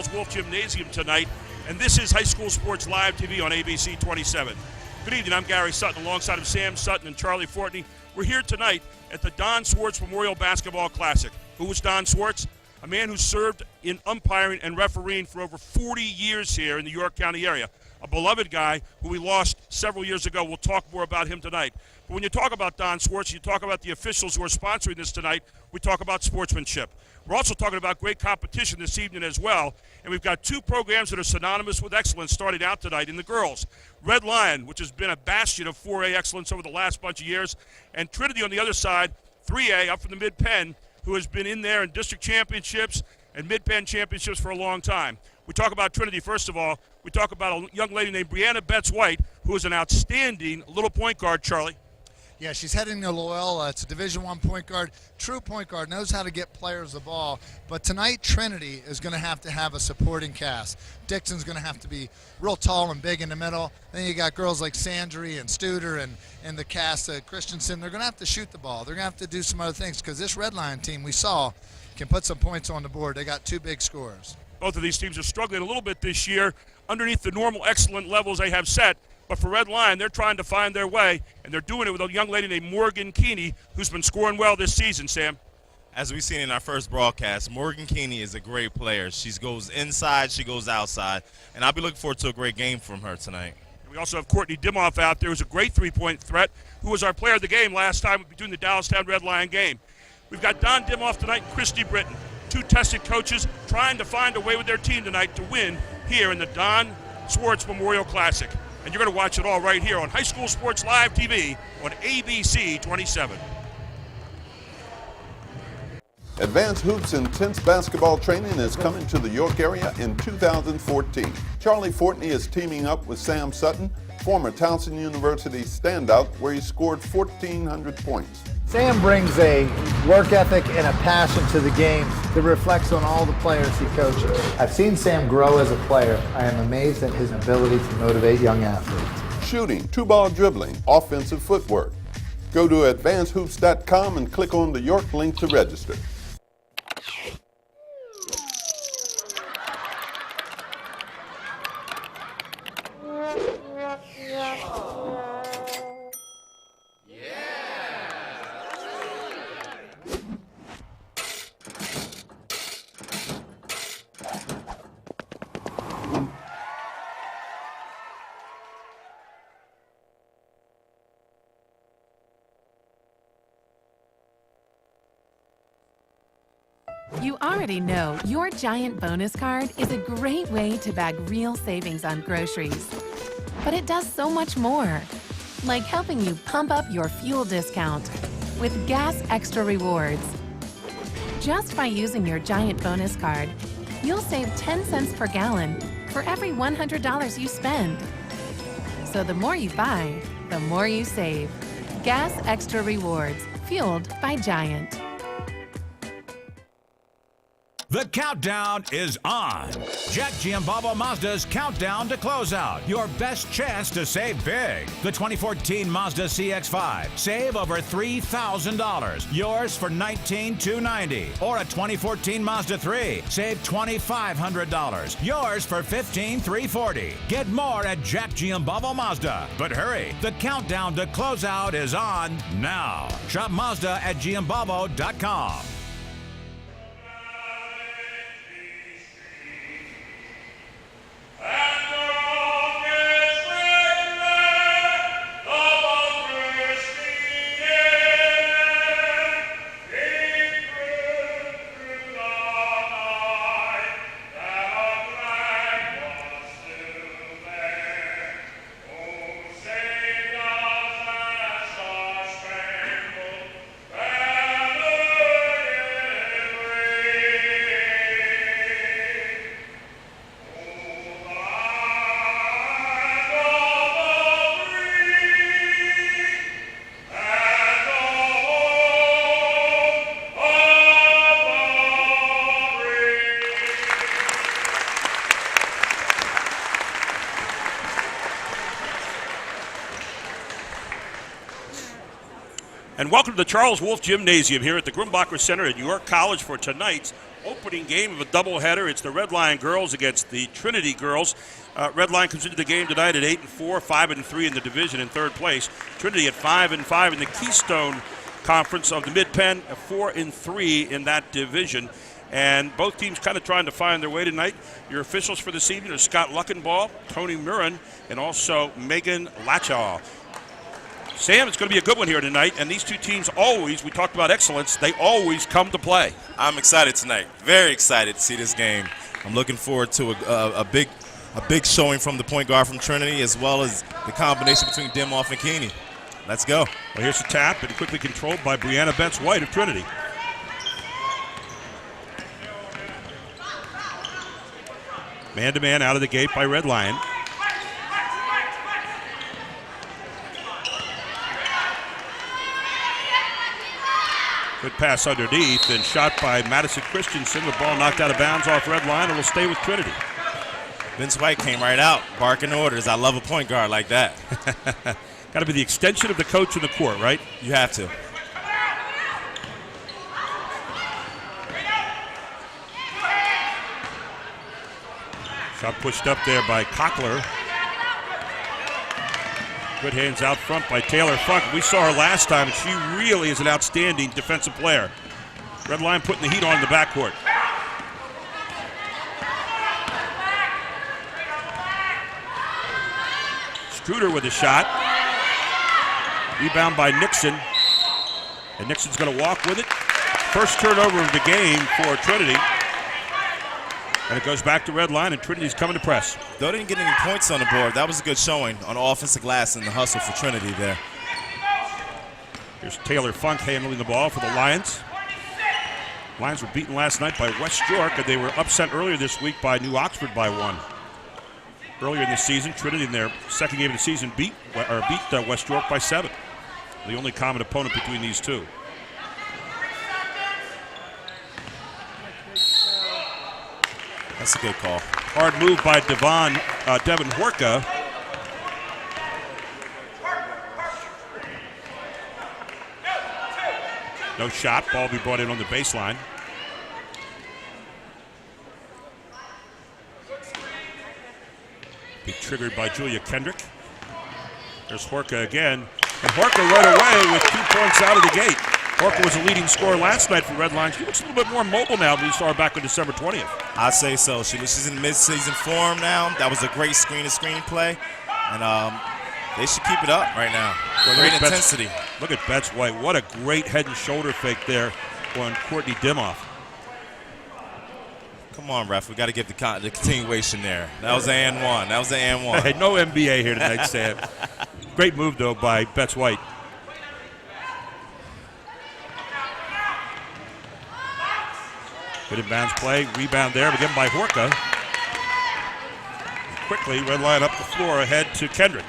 Charles Wolf Gymnasium tonight, and this is High School Sports Live TV on ABC 27. Good evening, I'm Gary Sutton alongside of Sam Sutton and Charlie Fortney. We're here tonight at the Don Swartz Memorial Basketball Classic. Who was Don Swartz? A man who served in umpiring and refereeing for over 40 years here in the York County area. A beloved guy who we lost several years ago. We'll talk more about him tonight. But when you talk about Don Swartz, you talk about the officials who are sponsoring this tonight, we talk about sportsmanship. We're also talking about great competition this evening as well. And we've got two programs that are synonymous with excellence starting out tonight in the girls. Red Lion, which has been a bastion of 4A excellence over the last bunch of years, and Trinity on the other side, 3A up from the Mid-Penn, who has been in there in district championships and Mid-Penn championships for a long time. We talk about Trinity, first of all. We talk about a young lady named Brianna Betts-White, who is an outstanding little point guard, Charlie. Yeah, she's heading to Loyola. It's a Division I point guard, true point guard, knows how to get players the ball. But tonight, Trinity is going to have a supporting cast. Dixon's going to have to be real tall and big in the middle. Then you got girls like Sandry and Studer and the cast, Christensen. They're going to have to shoot the ball. They're going to have to do some other things because this Red Lion team we saw can put some points on the board. They got two big scorers. Both of these teams are struggling a little bit this year underneath the normal excellent levels they have set. But for Red Lion, they're trying to find their way, and they're doing it with a young lady named Morgan Keeney, who's been scoring well this season, Sam. As we've seen in our first broadcast, Morgan Keeney is a great player. She goes inside, she goes outside, and I'll be looking forward to a great game from her tonight. We also have Courtney Dimoff out there, who's a great three-point threat, who was our player of the game last time between the Dallastown Red Lion game. We've got Don Dimoff tonight and Christy Britton, two tested coaches trying to find a way with their team tonight to win here in the Don Swartz Memorial Classic. And you're going to watch it all right here on High School Sports Live TV on ABC 27. Advanced Hoops Intense Basketball Training is coming to the York area in 2014. Charlie Fortney is teaming up with Sam Sutton, former Towson University standout, where he scored 1,400 points. Sam brings a work ethic and a passion to the game that reflects on all the players he coaches. I've seen Sam grow as a player. I am amazed at his ability to motivate young athletes. Shooting, two-ball dribbling, offensive footwork. Go to advancedhoops.com and click on the York link to register. You already know your Giant bonus card is a great way to bag real savings on groceries. But it does so much more, like helping you pump up your fuel discount with Gas Extra Rewards. Just by using your Giant bonus card, you'll save 10 cents per gallon for every $100 you spend. So the more you buy, the more you save. Gas Extra Rewards, fueled by Giant. The countdown is on. Jack Giambalvo Mazda's countdown to closeout. Your best chance to save big. The 2014 Mazda CX-5. Save over $3,000. Yours for $19,290. Or a 2014 Mazda 3. Save $2,500. Yours for $15,340. Get more at Jack Giambalvo Mazda. But hurry, the countdown to closeout is on now. Shop Mazda at Giambalvo.com. And welcome to the Charles Wolf Gymnasium here at the Grumbacher Center at York College for tonight's opening game of a doubleheader. It's the Red Lion girls against the Trinity girls. Red Lion comes into the game tonight at 8-4, 5-3 in the division in third place. Trinity at 5-5 in the Keystone Conference of the Mid-Penn, 4-3 in that division. And both teams kind of trying to find their way tonight. Your officials for this evening are Scott Luckenball, Tony Murin, and also Megan Latchaw. Sam, it's going to be a good one here tonight, and these two teams always, we talked about excellence, they always come to play. I'm excited tonight. Very excited to see this game. I'm looking forward to a big showing from the point guard from Trinity, as well as the combination between Dimoff and Keeney. Let's go. Well, here's the tap, and quickly controlled by Brianna Betts-White of Trinity. Man-to-man out of the gate by Red Lion. Good pass underneath and shot by Madison Christensen. The ball knocked out of bounds off Red Lion and will stay with Trinity. Vince White came right out, barking orders. I love a point guard like that. Got to be the extension of the coach in the court, right? You have to. Shot pushed up there by Cockler. Good hands out front by Taylor Funk. We saw her last time, and she really is an outstanding defensive player. Red Lion putting the heat on in the backcourt. Struder with a shot. Rebound by Nixon. And Nixon's going to walk with it. First turnover of the game for Trinity. And it goes back to Red Lion, and Trinity's coming to press. Though they didn't get any points on the board, that was a good showing on offensive glass in the hustle for Trinity there. Here's Taylor Funk handling the ball for the Lions. Lions were beaten last night by West York, and they were upset earlier this week by New Oxford by 1. Earlier in the season, Trinity in their second game of the season beat West York by 7. The only common opponent between these two. That's a good call. Hard move by Devin Horka. No shot. Ball will be brought in on the baseline. Be triggered by Julia Kendrick. There's Horka again. And Horka right away with 2 points out of the gate. Horka was a leading scorer last night for Red Lions. She looks a little bit more mobile now than we saw her back on December 20th. I say so. She's in mid-season form now. That was a great screen-to-screen play. And they should keep it up right now. Great intensity. Look at Betts-White. What a great head and shoulder fake there on Courtney Dimoff. Come on, ref. We got to get the continuation there. That was an and one. That was an and one. Hey, no NBA here tonight, Sam. Great move, though, by Betts-White. Good inbounds play. Rebound there, again by Horka. Quickly, Red Lion up the floor ahead to Kendrick.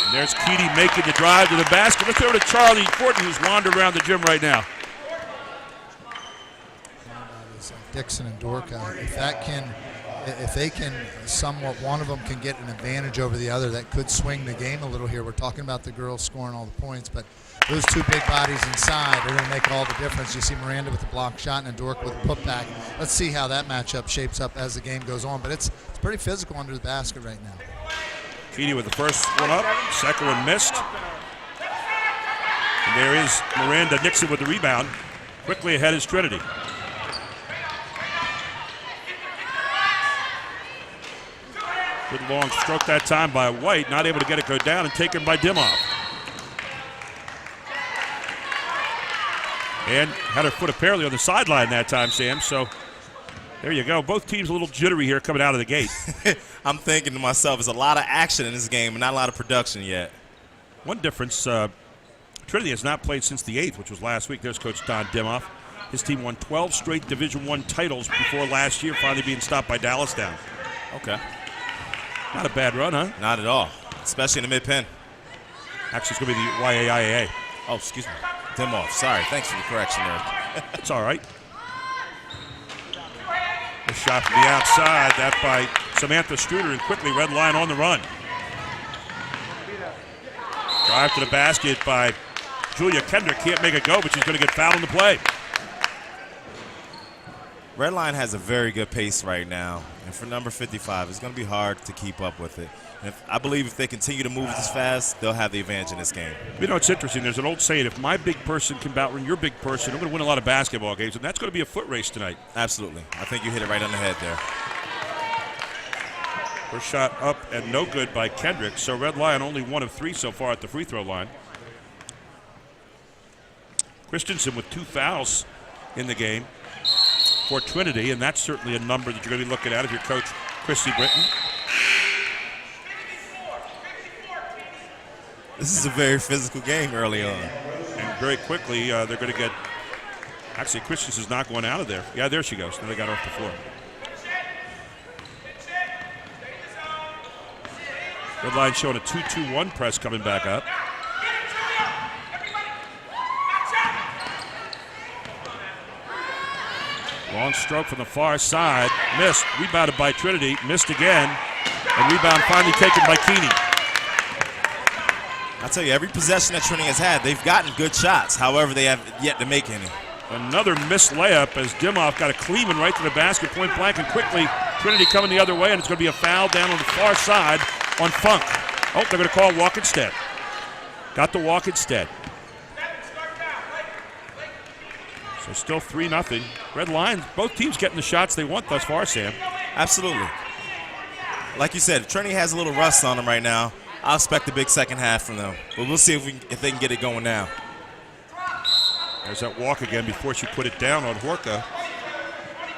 And there's Keaty making the drive to the basket. Let's go to Charlie Fortin, who's wandering around the gym right now. Dixon and Dorka, if they can somewhat, one of them can get an advantage over the other, that could swing the game a little here. We're talking about the girls scoring all the points, but those two big bodies inside are going to make all the difference. You see Miranda with the block shot and Dorka with the putback. Let's see how that matchup shapes up as the game goes on, but it's pretty physical under the basket right now. Keaty with the first one up, second one missed. And there is Miranda Nixon with the rebound. Quickly ahead is Trinity. Good long stroke that time by White, not able to get it go down, and taken by Dimoff. And had her foot apparently on the sideline that time, Sam, so there you go. Both teams a little jittery here coming out of the gate. I'm thinking to myself, there's a lot of action in this game and not a lot of production yet. One difference, Trinity has not played since the 8th, which was last week. There's Coach Don Dimoff. His team won 12 straight Division I titles before last year, finally being stopped by Dallas down. Okay. Not a bad run, huh? Not at all, especially in the mid-pen. Actually, it's going to be the YAIA. Oh, excuse me. Dimoff. Sorry. Thanks for the correction there. It's all right. A shot from the outside, that by Samantha Struder, and quickly Red Line on the run. Drive to the basket by Julia Kendrick. Can't make it go, but she's going to get fouled in the play. Red Line has a very good pace right now, and for number 55, it's going to be hard to keep up with it. And I believe if they continue to move this fast, they'll have the advantage in this game. You know, it's interesting. There's an old saying, if my big person can outrun your big person, I'm going to win a lot of basketball games, and that's going to be a foot race tonight. Absolutely. I think you hit it right on the head there. First shot up and no good by Kendrick, so Red Lion only 1 of 3 so far at the free throw line. Christensen with 2 fouls in the game for Trinity, and that's certainly a number that you're going to be looking at if you're Coach Christy Britton. This is a very physical game early on. And very quickly, they're going to get... Actually, Christensen's not going out of there. Yeah, there she goes. Now they got her off the floor. Red Line showing a 2-2-1 press coming back up. Long stroke from the far side. Missed. Rebounded by Trinity. Missed again. And rebound finally taken by Keeney. I tell you, every possession that Trinity has had, they've gotten good shots. However, they have yet to make any. Another missed layup as Dimoff got a clean one right to the basket, point blank, and quickly Trinity coming the other way, and it's going to be a foul down on the far side on Funk. Oh, they're going to call walk instead. Got the walk instead. So still 3-0. Red Lions, both teams getting the shots they want thus far, Sam. Absolutely. Like you said, if Trinity has a little rust on them right now, I'll expect a big second half from them. But we'll see if they can get it going now. There's that walk again before she put it down on Horka.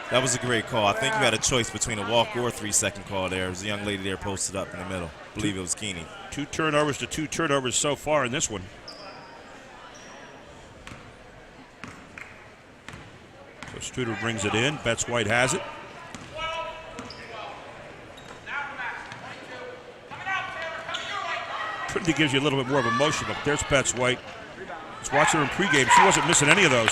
That was a great call. I think you had a choice between a walk or a 3-second call there. There was a young lady there posted up in the middle. I believe it was Keeney. 2 turnovers to 2 turnovers so far in this one. So Struder brings it in. Betts White has it. Trinity gives you a little bit more of a motion. Look, there's Betts White. Just watching her in pregame. She wasn't missing any of those.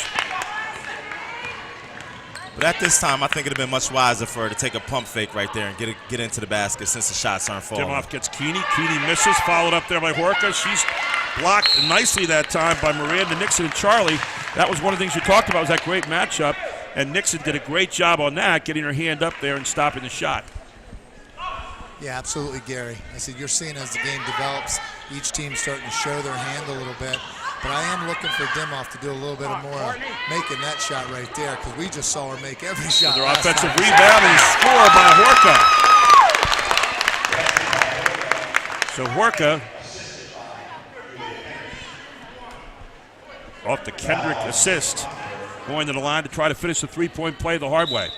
But at this time, I think it would have been much wiser for her to take a pump fake right there and get into the basket since the shots aren't falling. Dimoff gets Keeney. Keeney misses. Followed up there by Horka. She's blocked nicely that time by Miranda Nixon and Charlie. That was one of the things you talked about, was that great matchup. And Nixon did a great job on that, getting her hand up there and stopping the shot. Yeah, absolutely, Gary. I said you're seeing as the game develops, each team starting to show their hand a little bit. But I am looking for Dimoff to do a little bit of more making that shot right there, because we just saw her make every shot. Their offensive rebound and score by Horka. So Horka off the Kendrick assist, going to the line to try to finish the three-point play the hard way.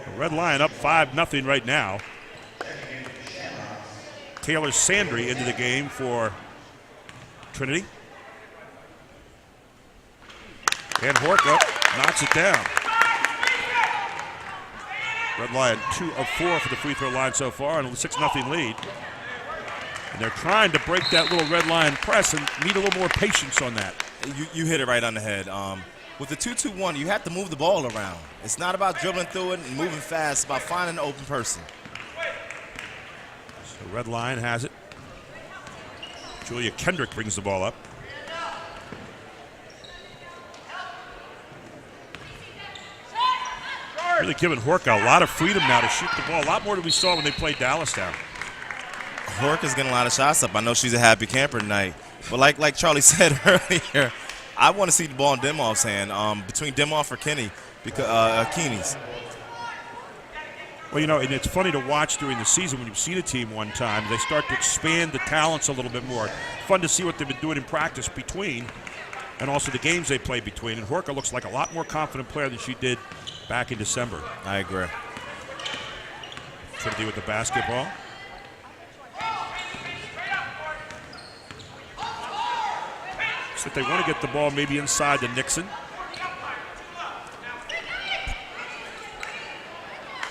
The Red Lion up 5-0 right now. Taylor Sandry into the game for Trinity. And Horka knocks it down. Red Lion 2 of 4 for the free throw line so far, and a 6-0 lead. And they're trying to break that little Red Lion press and need a little more patience on that. You hit it right on the head. With the 2-2-1, you have to move the ball around. It's not about dribbling through it and moving fast. It's about finding an open person. So Red Lion has it. Julia Kendrick brings the ball up. Really giving Horka a lot of freedom now to shoot the ball. A lot more than we saw when they played Dallastown. Horka's getting a lot of shots up. I know she's a happy camper tonight. But like Charlie said earlier, I want to see the ball in Dimoff's hand, between Dimoff or Keeney's. Well, you know, and it's funny to watch during the season when you've seen a team one time. They start to expand the talents a little bit more. Fun to see what they've been doing in practice between, and also the games they play between. And Horka looks like a lot more confident player than she did back in December. I agree. Trinity with the basketball. So they want to get the ball maybe inside to Nixon.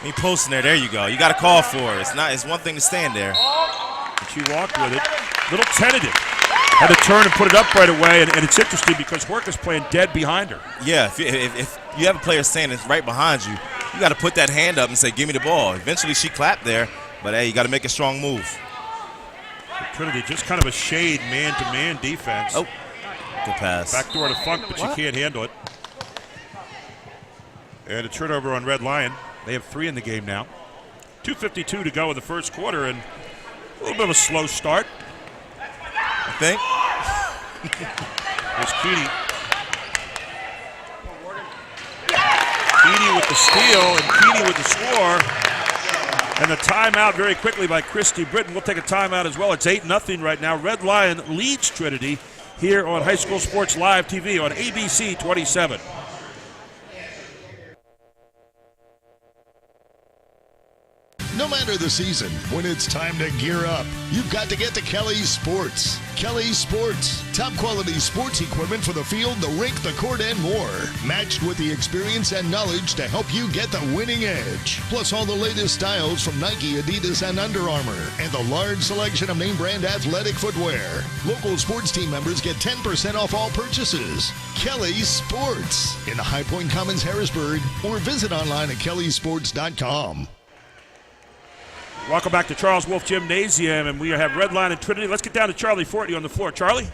He posting there. There you go. You got to call for it. It's one thing to stand there. And she walked with it. Little tentative. Had to turn and put it up right away, and it's interesting because Horka's playing dead behind her. Yeah, if you have a player standing right behind you, you got to put that hand up and say, give me the ball. Eventually she clapped there, but hey, you got to make a strong move. Trinity just kind of a shade man-to-man defense. Oh, good pass. Backdoor to Funk, but she can't handle it. And a turnover on Red Lion. They have 3 in the game now. 2:52 to go in the first quarter, and a little bit of a slow start. I think. There's Keedy. Keedy with the steal and Keedy with the score. And the timeout very quickly by Christy Britton. We'll take a timeout as well. It's 8-0 right now. Red Lion leads Trinity here on High School Sports Live TV on ABC 27. No matter the season, when it's time to gear up, you've got to get to Kelly's Sports. Kelly's Sports. Top quality sports equipment for the field, the rink, the court, and more. Matched with the experience and knowledge to help you get the winning edge. Plus all the latest styles from Nike, Adidas, and Under Armour. And the large selection of name brand athletic footwear. Local sports team members get 10% off all purchases. Kelly's Sports. In the High Point Commons, Harrisburg. Or visit online at kellysports.com. Welcome back to Charles Wolf Gymnasium, and we have Red Lion and Trinity. Let's get down to Charlie Fortney on the floor. Charlie?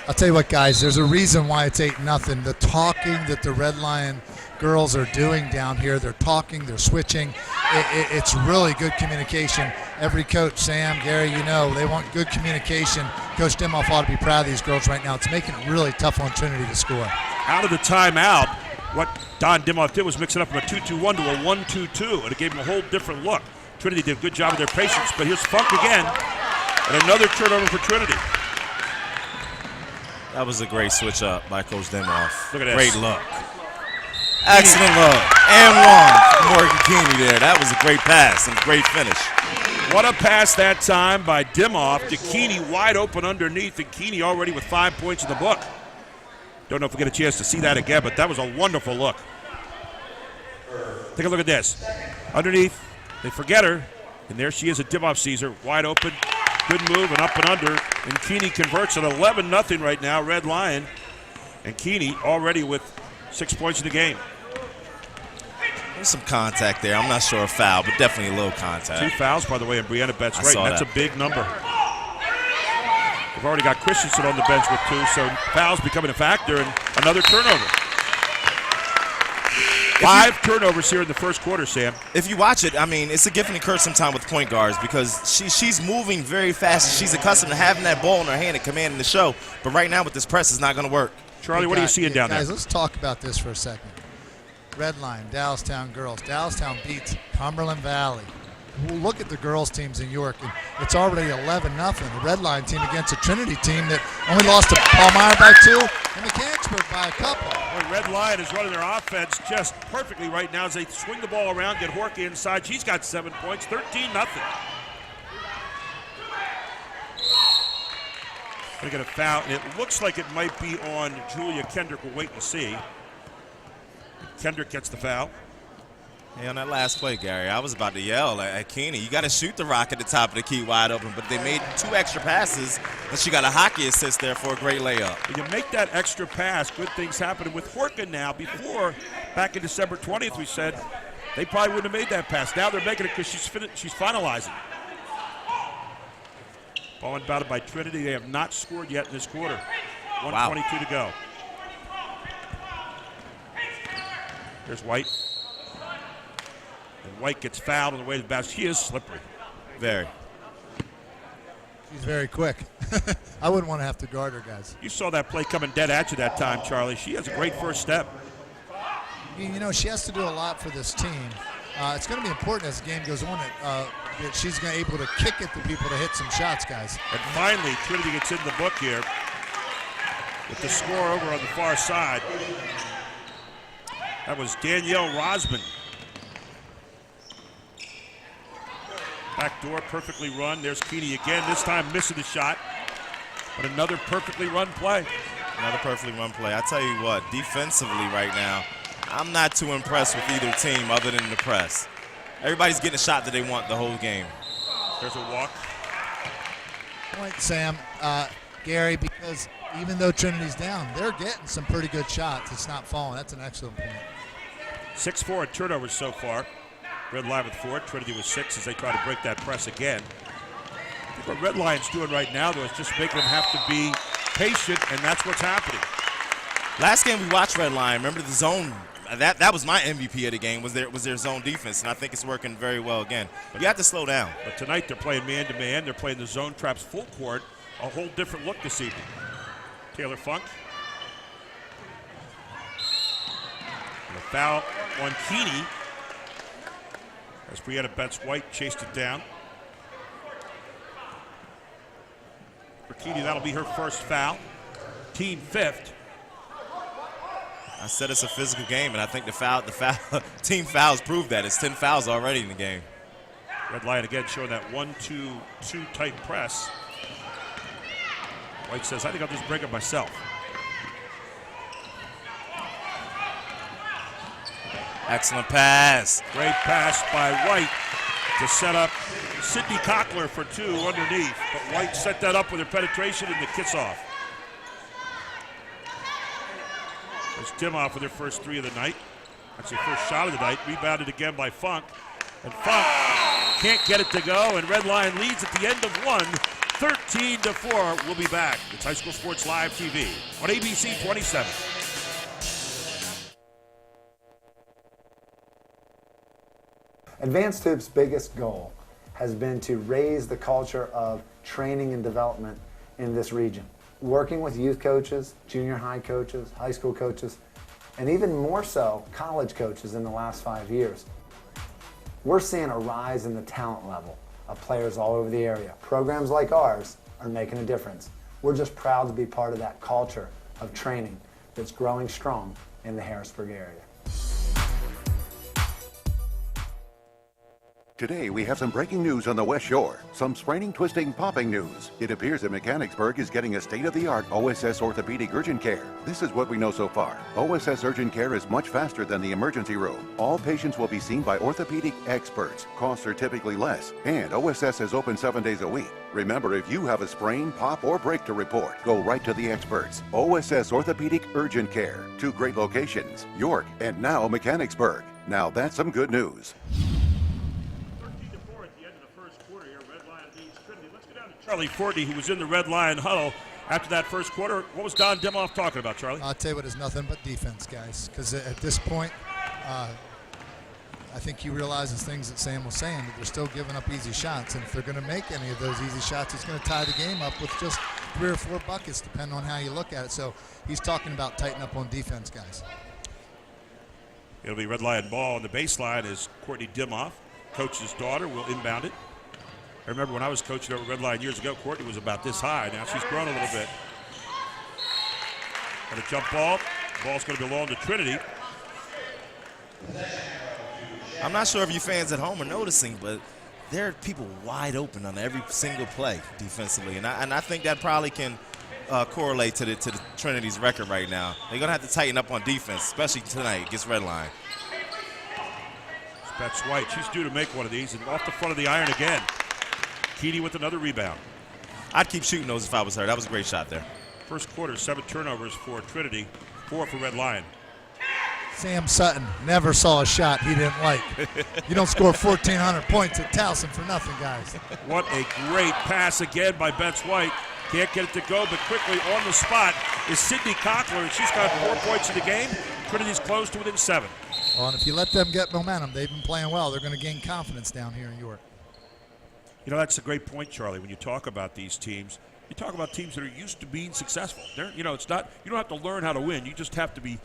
I'll tell you what, guys, there's a reason why it's 8-0. The talking that the Red Lion girls are doing down here, they're talking, they're switching. It's really good communication. Every coach, Sam, Gary, you know, they want good communication. Coach Dimoff ought to be proud of these girls right now. It's making it really tough on Trinity to score. Out of the timeout, what Don Dimoff did was mix it up from a 2-2-1 to a 1-2-2, and it gave him a whole different look. Trinity did a good job of their patience, but here's Funk again, and another turnover for Trinity. That was a great switch up by Coach Dimoff. Look at this. Great look. Excellent look. And one for Morgan Keeney there. That was a great pass and great finish. What a pass that time by Dimoff to Keeney, wide open underneath, and Keeney already with 5 points in the book. Don't know if we get a chance to see that again, but that was a wonderful look. Take a look at this. Underneath. They forget her, and there she is at Dimoff sees her, wide open, good move, and up and under, and Keeney converts at 11-0 right now, Red Lion, and Keeney already with 6 points in the game. There's some contact there. I'm not sure a foul, but definitely a little contact. 2 fouls, by the way, and Brianna Betts right, and that's a big number. We've already got Christensen on the bench with 2, so fouls becoming a factor, and another turnover. 5 turnovers here in the first quarter, Sam. If you watch it, I mean, it's a gift and a curse sometimes with point guards because she's moving very fast. She's accustomed to having that ball in her hand and commanding the show. But right now with this press, it's not going to work. Charlie, what are you seeing down there? Guys, let's talk about this for a second. Red Lion, Dallastown girls. Dallastown beats Cumberland Valley. We'll look at the girls' teams in York, and it's already 11-0. The Red Lion team against a Trinity team that only lost to Palmyra by 2 and Mechanicsburg by a couple. Well, Red Lion is running their offense just perfectly right now as they swing the ball around, get Horka inside. She's got 7 points, 13-0. They get a foul, and it looks like it might be on Julia Kendrick. We'll wait and see. Kendrick gets the foul. Hey, on that last play, Gary, I was about to yell at Keeney. You got to shoot the rock at the top of the key wide open, but they made 2 extra passes, and she got a hockey assist there for a great layup. When you make that extra pass, good things happen. And with Horka now, before, back in December 20th, we said they probably wouldn't have made that pass. Now they're making it because she's finalizing. Ball inbounded by Trinity. They have not scored yet in this quarter. 1:22 to go. There's White. And White gets fouled on the way to the basket. She is slippery. Very. She's very quick. I wouldn't want to have to guard her, guys. You saw that play coming dead at you that time, Charlie. She has a great first step. You know, she has to do a lot for this team. It's going to be important as the game goes on that she's going to be able to kick at the people to hit some shots, guys. And finally, Trinity gets in the book here with the score over on the far side. That was Danielle Rosman. Back door perfectly run. There's Keeney again, this time missing the shot. But another perfectly run play. Another perfectly run play. I tell you what, defensively right now, I'm not too impressed with either team other than the press. Everybody's getting a shot that they want the whole game. There's a walk. Point, Sam. Gary, because even though Trinity's down, they're getting some pretty good shots. It's not falling. That's an excellent point. 6-4 in turnovers so far. Red Lion with 4. Trinity with 6 as they try to break that press again. I think what Red Lion's doing right now, though, is just making them have to be patient, and that's what's happening. Last game we watched Red Lion, remember the zone, that was my MVP of the game, was their zone defense, and I think it's working very well again. But you have to slow down. But tonight they're playing man-to-man. They're playing the zone traps full court. A whole different look this evening. Taylor Funk. And a foul on Keeney. As Brianna Betts-White chased it down. For Keeney, that'll be her first foul. Team 5th. I said it's a physical game, and I think the team fouls prove that. It's 10 fouls already in the game. Red Lion again showing that 1-2-2 type press. White says, I think I'll just break it myself. Excellent pass. Great pass by White to set up Sydney Cockler for 2 underneath. But White set that up with her penetration and the kiss off. There's Timoff with her first 3 of the night. That's her first shot of the night. Rebounded again by Funk. And Funk can't get it to go. And Red Lion leads at the end of 1, 13-4. We'll be back. It's High School Sports Live TV on ABC 27. Advanced Hoops' biggest goal has been to raise the culture of training and development in this region. Working with youth coaches, junior high coaches, high school coaches, and even more so, college coaches in the last 5 years. We're seeing a rise in the talent level of players all over the area. Programs like ours are making a difference. We're just proud to be part of that culture of training that's growing strong in the Harrisburg area. Today, we have some breaking news on the West Shore. Some spraining, twisting, popping news. It appears that Mechanicsburg is getting a state-of-the-art OSS orthopedic urgent care. This is what we know so far. OSS urgent care is much faster than the emergency room. All patients will be seen by orthopedic experts. Costs are typically less. And OSS is open 7 days a week. Remember, if you have a sprain, pop, or break to report, go right to the experts. OSS Orthopedic Urgent Care. 2 great locations, York and now Mechanicsburg. Now that's some good news. Charlie Fortney, who was in the Red Lion huddle after that first quarter. What was Don Dimoff talking about, Charlie? I'll tell you what, it's nothing but defense, guys. Because at this point, I think he realizes things that Sam was saying, that they're still giving up easy shots. And if they're going to make any of those easy shots, it's going to tie the game up with just 3 or 4 buckets, depending on how you look at it. So he's talking about tighten up on defense, guys. It'll be Red Lion ball on the baseline as Courtney Dimoff, coach's daughter, will inbound it. I remember when I was coaching over Red Lion years ago, Courtney was about this high. Now she's grown a little bit. And a jump ball. The ball's going to belong to Trinity. I'm not sure if you fans at home are noticing, but there are people wide open on every single play defensively. And I think that probably can correlate to the Trinity's record right now. They're going to have to tighten up on defense, especially tonight against Red Lion. It's Betts-White. She's due to make one of these. And off the front of the iron again. Keedy with another rebound. I'd keep shooting those if I was her. That was a great shot there. First quarter, 7 turnovers for Trinity, 4 for Red Lion. Sam Sutton never saw a shot he didn't like. You don't score 1,400 points at Towson for nothing, guys. What a great pass again by Betts-White. Can't get it to go, but quickly on the spot is Sydney Cockler, and she's got 4 points in the game. Trinity's close to within 7. Well, and if you let them get momentum, they've been playing well. They're going to gain confidence down here in York. You know, that's a great point, Charlie. When you talk about these teams, you talk about teams that are used to being successful. It's not, you don't have to learn how to win. You just have to be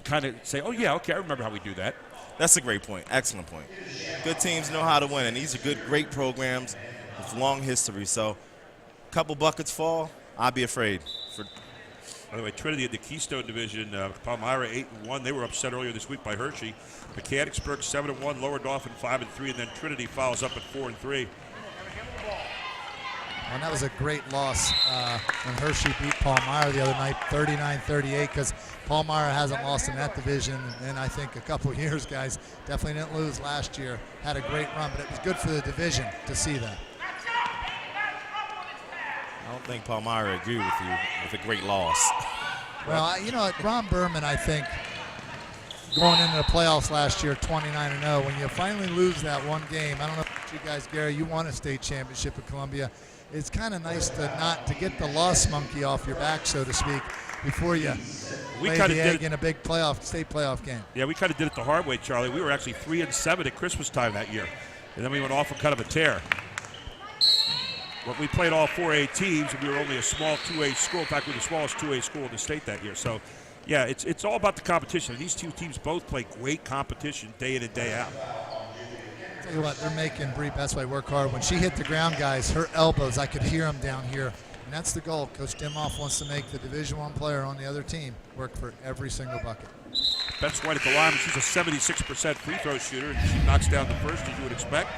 kind of say, oh, yeah, okay, I remember how we do that. That's a great point. Excellent point. Good teams know how to win, and these are great programs with long history. So a couple buckets fall, I'd be afraid. By the way, Trinity in the Keystone Division, Palmyra 8-1. They were upset earlier this week by Hershey. Mechanicsburg 7-1, Lower Dauphin 5-3, and then Trinity follows up at 4-3. And that was a great loss when Hershey beat Palmyra the other night, 39-38, because Palmyra hasn't lost in that division in, I think, a couple years, guys. Definitely didn't lose last year. Had a great run, but it was good for the division to see that. I don't think Palmyra agree with you with a great loss. Well, you know what, Ron Berman, I think, going into the playoffs last year, 29-0, when you finally lose that one game, I don't know if you guys, Gary, you won a state championship at Columbia. It's kind of nice to get the loss monkey off your back, so to speak, before you lay the egg in a big state playoff game. Yeah, we kind of did it the hard way, Charlie. We were actually 3-7 at Christmas time that year, and then we went off on kind of a tear. But we played all 4A teams, and we were only a small 2A school. In fact, we were the smallest 2A school in the state that year. So, yeah, it's all about the competition. These two teams both play great competition day in and day out. Tell you what, they're making Bree Betsway work hard. When she hit the ground, guys, her elbows, I could hear them down here. And that's the goal. Coach Dimhoff wants to make the Division I player on the other team work for every single bucket. Betsway at the line, she's a 76% free throw shooter. She knocks down the first, as you would expect.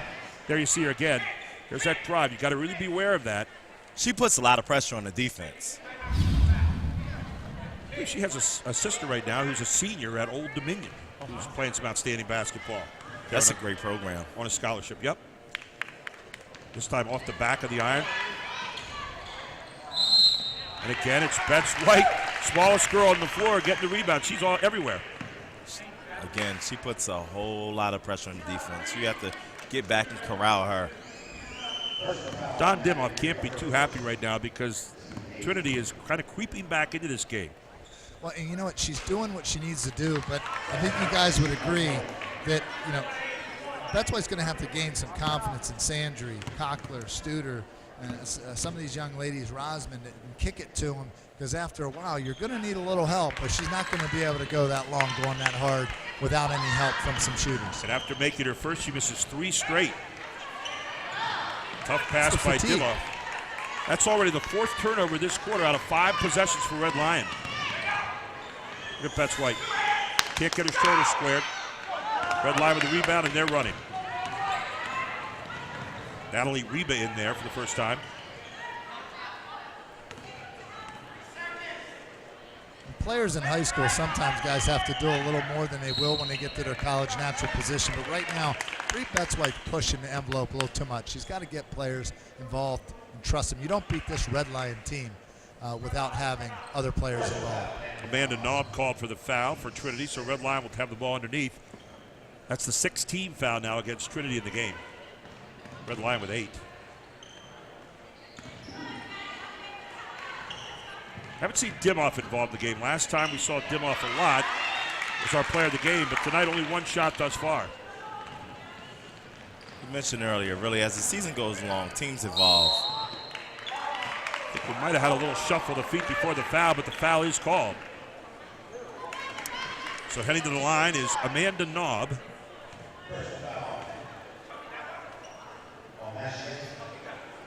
There you see her again. There's that drive. You got to really be aware of that. She puts a lot of pressure on the defense. She has a sister right now who's a senior at Old Dominion, who's playing some outstanding basketball. That's a great program. On a scholarship, yep. This time off the back of the iron. And again, it's Betsway, smallest girl on the floor, getting the rebound. She's all everywhere. Again, she puts a whole lot of pressure on the defense. You have to get back and corral her. Don Dimhoff can't be too happy right now because Trinity is kind of creeping back into this game. Well, and you know what? She's doing what she needs to do, but I think you guys would agree that, you know, Betsway's going to have to gain some confidence in Sandry, Cockler, Studer, and some of these young ladies, Rosman, and kick it to them, because after a while you're going to need a little help, but she's not going to be able to go that long going that hard without any help from some shooters. And after making her first, she misses 3 straight. Tough pass by Dimhoff. That's already the 4th turnover this quarter out of 5 possessions for Red Lion. Look at Betsway. Can't get her shoulder squared. Red Lion with the rebound, and they're running. Natalie Reba in there for the first time. Players in high school sometimes, guys, have to do a little more than they will when they get to their college natural position. But right now, Bree Betsway pushing the envelope a little too much. She's got to get players involved and trust them. You don't beat this Red Lion team without having other players involved. Amanda Knob called for the foul for Trinity, so Red Lion will have the ball underneath. That's the 6th team foul now against Trinity in the game. Red Lion with 8. Haven't seen Dimhoff involved in the game. Last time we saw Dimhoff a lot was our player of the game, but tonight only 1 shot thus far. You mentioned earlier, really, as the season goes along, teams evolve. I think we might have had a little shuffle of the feet before the foul, but the foul is called. So heading to the line is Amanda Knob.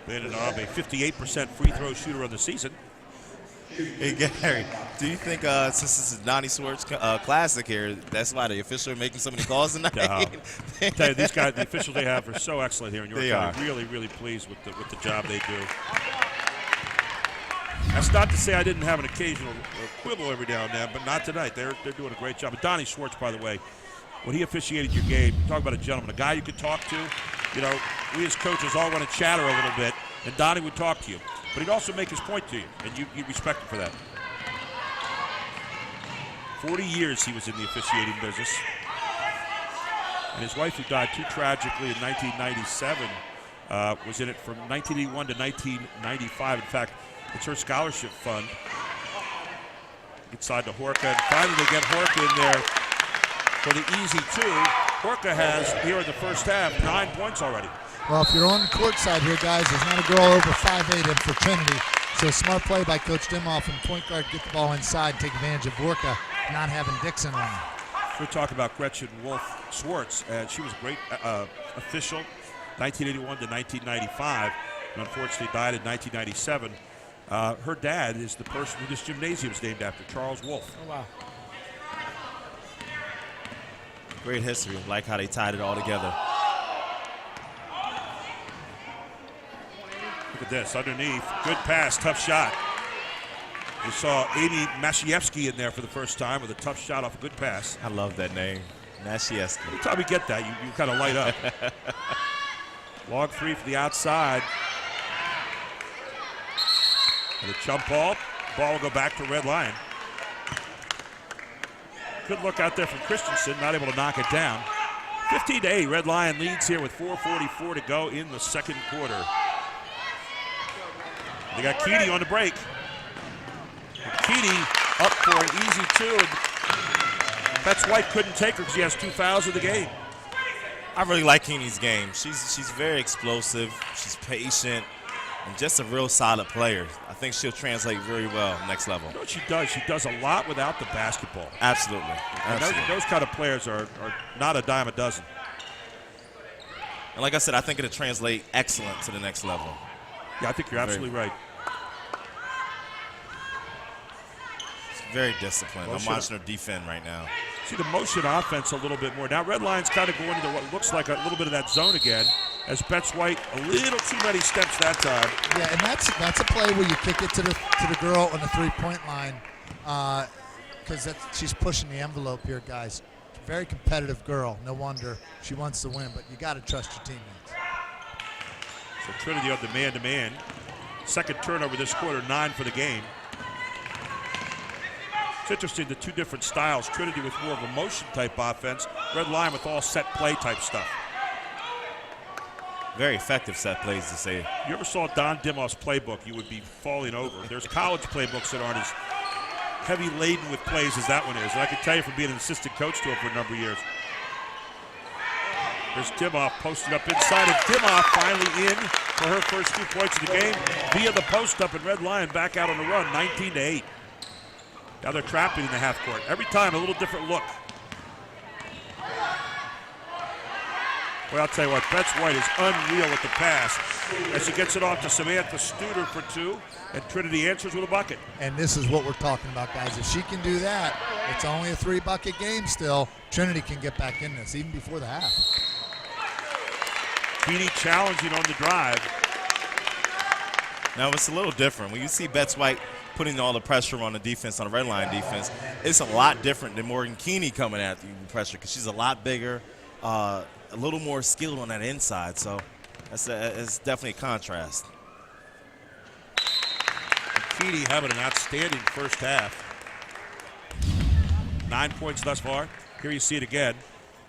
Amanda Knob, a 58% free throw shooter on the season. Hey, Gary, do you think since this is Donnie Swartz Classic here, that's why the officials are making so many calls tonight? I tell you, these guys, the officials they have are so excellent here in York They County. are. Really, really pleased with the job they do. That's not to say I didn't have an occasional quibble every now and then, but not tonight. They're doing a great job. And Donnie Swartz, by the way, when he officiated your game, talk about a gentleman, a guy you could talk to. You know, we as coaches all want to chatter a little bit, and Donnie would talk to you. But he'd also make his point to you, and you respect him for that. 40 years he was in the officiating business. And his wife, who died too tragically in 1997, was in it from 1981 to 1995. In fact, it's her scholarship fund. Inside to Horka, and finally they get Horka in there for the easy 2. Horka has, here in the first half, 9 points already. Well, if you're on the court side here, guys, there's not a girl over 5'8" in for Trinity. So smart play by Coach Dimhoff and point guard get the ball inside and take advantage of Vorka not having Dixon on him. We're talking about Gretchen Wolf Swartz, and she was a great official, 1981 to 1995, and unfortunately died in 1997. Her dad is the person who this gymnasium is named after, Charles Wolf. Oh, wow. Great history. Like how they tied it all together. Look at this, underneath, good pass, tough shot. We saw Amy Mashievsky in there for the first time with a tough shot off a good pass. I love that name, Mashievsky. Every time we get that, you kind of light up. Long 3 for the outside. And a jump ball. Ball will go back to Red Lion. Good look out there from Christensen, not able to knock it down. 15-8, Red Lion leads here with 4:44 to go in the second quarter. They got Keaty on the break. Keaty up for an easy two. Betts White couldn't take her because she has 2 fouls in the game. I really like Keeney's game. She's very explosive. She's patient. And just a real solid player. I think she'll translate very well next level. You know what she does? She does a lot without the basketball. Absolutely. Those kind of players are not a dime a dozen. And like I said, I think it'll translate excellent to the next level. Yeah, I think you're absolutely right. She's very disciplined. I'm watching her defend right now. See the motion offense a little bit more. Now Red Lion's kind of going into what looks like a little bit of that zone again. As Betts White, a little too many steps that time. Yeah, and that's a play where you kick it to the girl on the three-point line, because she's pushing the envelope here, guys. Very competitive girl. No wonder she wants to win, but you got to trust your teammates. So Trinity on the man-to-man. Second turnover this quarter, 9 for the game. It's interesting, the two different styles. Trinity with more of a motion-type offense. Red Lion with all set-play-type stuff. Very effective set plays to say. You ever saw Don Dimoff's playbook, you would be falling over. There's college playbooks that aren't as heavy laden with plays as that one is. And I can tell you from being an assistant coach to him for a number of years. There's Dimoff posted up inside, and Dimoff finally in for her first 2 points of the game via the post-up, and Red Lion back out on the run, 19-8. Now they're trapping in the half court. Every time a little different look. Well, I'll tell you what, Betts White is unreal with the pass as she gets it off to Samantha Studer for 2, and Trinity answers with a bucket. And this is what we're talking about, guys. If she can do that, it's only a 3-bucket game still. Trinity can get back in this, even before the half. Keaty challenging on the drive. Now, it's a little different. When you see Betts White putting all the pressure on the defense, on the Red Line defense, it's a lot different than Morgan Keeney coming at you with pressure because she's a lot bigger, a little more skilled on that inside, so it's definitely a contrast. Keaty having an outstanding first half. 9 points thus far. Here you see it again,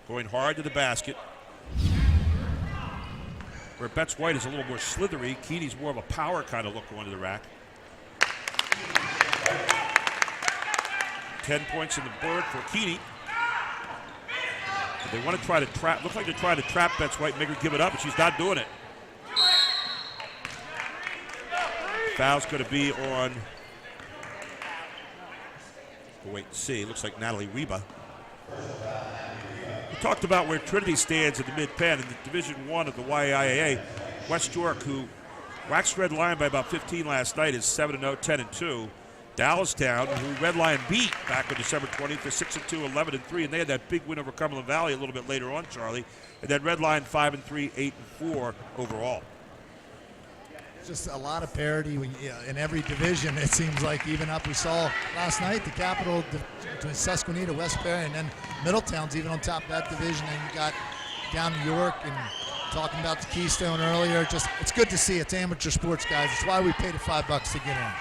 going hard to the basket. Where Betts White is a little more slithery, Keaty's more of a power kind of look going to the rack. 10 points in the board for Keaty. They want to try to trap. Looks like they're trying to trap Betts White, make her give it up, and she's not doing it. Foul's going to be on. We'll wait and see. Looks like Natalie Reba. We talked about where Trinity stands in the mid-pen in the Division I of the YIAA. West York, who waxed Red Lion by about 15 last night, is 7-0, 10-2. Dallastown, who Red Lion beat back on December 20th, is 6-2, 11-3, and they had that big win over Cumberland Valley a little bit later on, Charlie. And then Red Lion 5-3, 8-4 overall. Just a lot of parity in every division. It seems like even up we saw last night the capital between Susquehanna, West Perry, and then Middletown's even on top of that division. And you got down New York and talking about the Keystone earlier. Just it's good to see. It's amateur sports, guys. It's why we paid the $5 to get in.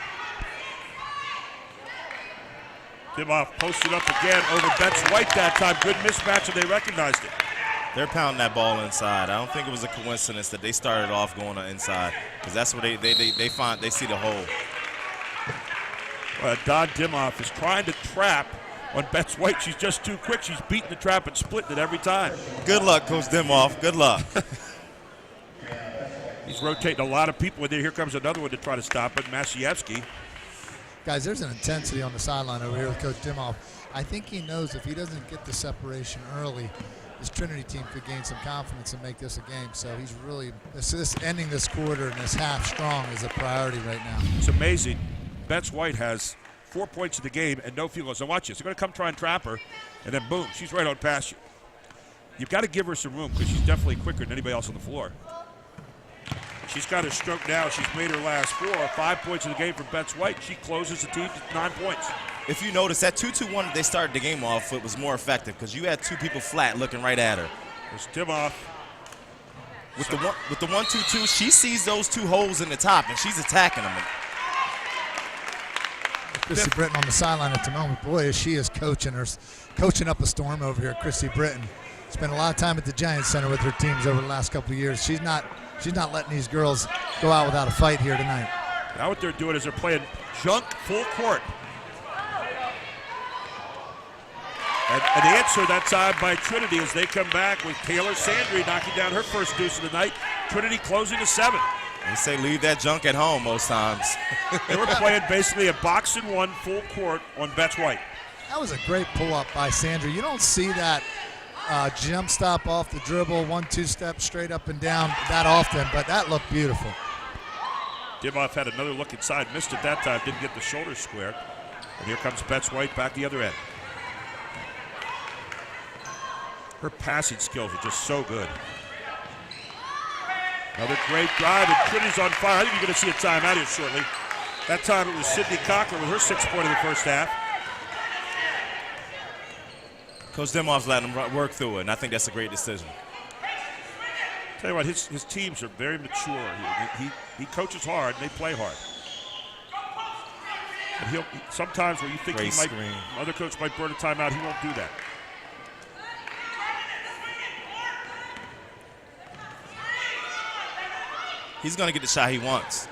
Dimoff posted up again over Betts White that time. Good mismatch, and they recognized it. They're pounding that ball inside. I don't think it was a coincidence that they started off going on inside because that's where they see the hole. Don Dimoff is trying to trap on Betts White. She's just too quick. She's beating the trap and splitting it every time. Good luck, Coach Dimoff. Good luck. He's rotating a lot of people in there. Here comes another one to try to stop it, Masiewski. Guys, there's an intensity on the sideline over here with Coach Dimoff. I think he knows if he doesn't get the separation early, this Trinity team could gain some confidence and make this a game. So he's really this ending this quarter and this half strong is a priority right now. It's amazing. Betts White has 4 points in the game and no field goals. So watch this. They're going to come try and trap her, and then boom, she's right on past you. You've got to give her some room because she's definitely quicker than anybody else on the floor. She's got her stroke now. She's made her last 4. 5 points in the game for Betts White. She closes the team to 9 points. If you notice, that 2-2-1 they started the game off with was more effective because you had two people flat looking right at her. There's Dimoff. With the 1-2-2, she sees those two holes in the top, and she's attacking them. Chrissy Britton on the sideline at the moment. Boy, she is coaching up a storm over here. Chrissy Britton spent a lot of time at the Giants Center with her teams over the last couple of years. She's not letting these girls go out without a fight here tonight. Now what they're doing is they're playing junk full court. And the answer that time by Trinity as they come back with Taylor Sandry knocking down her first deuce of the night. Trinity closing to 7. They say leave that junk at home most times. They were playing basically a box and one full court on Betts White. That was a great pull-up by Sandry. You don't see that jump stop off the dribble, 1-2 step straight up and down that often, but that looked beautiful. Dimoff had another look inside, missed it that time, didn't get the shoulders squared. And here comes Betts White back the other end. Her passing skills are just so good. Another great drive, and Trinity's on fire. I think you're going to see a timeout here shortly. That time it was Sydney Cochran with her 6th point in the first half. Coach Dimoff's letting them work through it, and I think that's a great decision. Tell you what, his teams are very mature. He coaches hard, and they play hard. And sometimes where you think other coach might burn a timeout, he won't do that. He's going to get the shot he wants.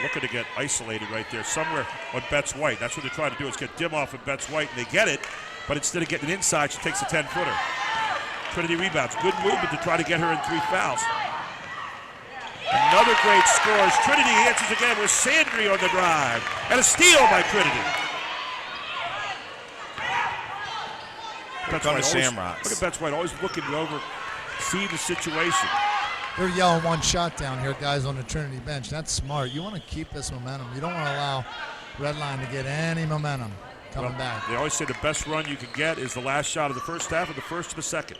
Looking to get isolated right there somewhere on Betts White. That's what they're trying to do is get Dimoff and Betts White, and they get it, but instead of getting it inside, she takes a 10-footer. Trinity rebounds. Good movement to try to get her in 3 fouls. Another great score as Trinity answers again with Sandry on the drive. And a steal by Trinity. Shamrocks. Look at Betts White always looking over, see the situation. They're yelling one shot down here, guys, on the Trinity bench. That's smart. You want to keep this momentum. You don't want to allow Redline to get any momentum coming back. They always say the best run you can get is the last shot of the first half or the first of the second.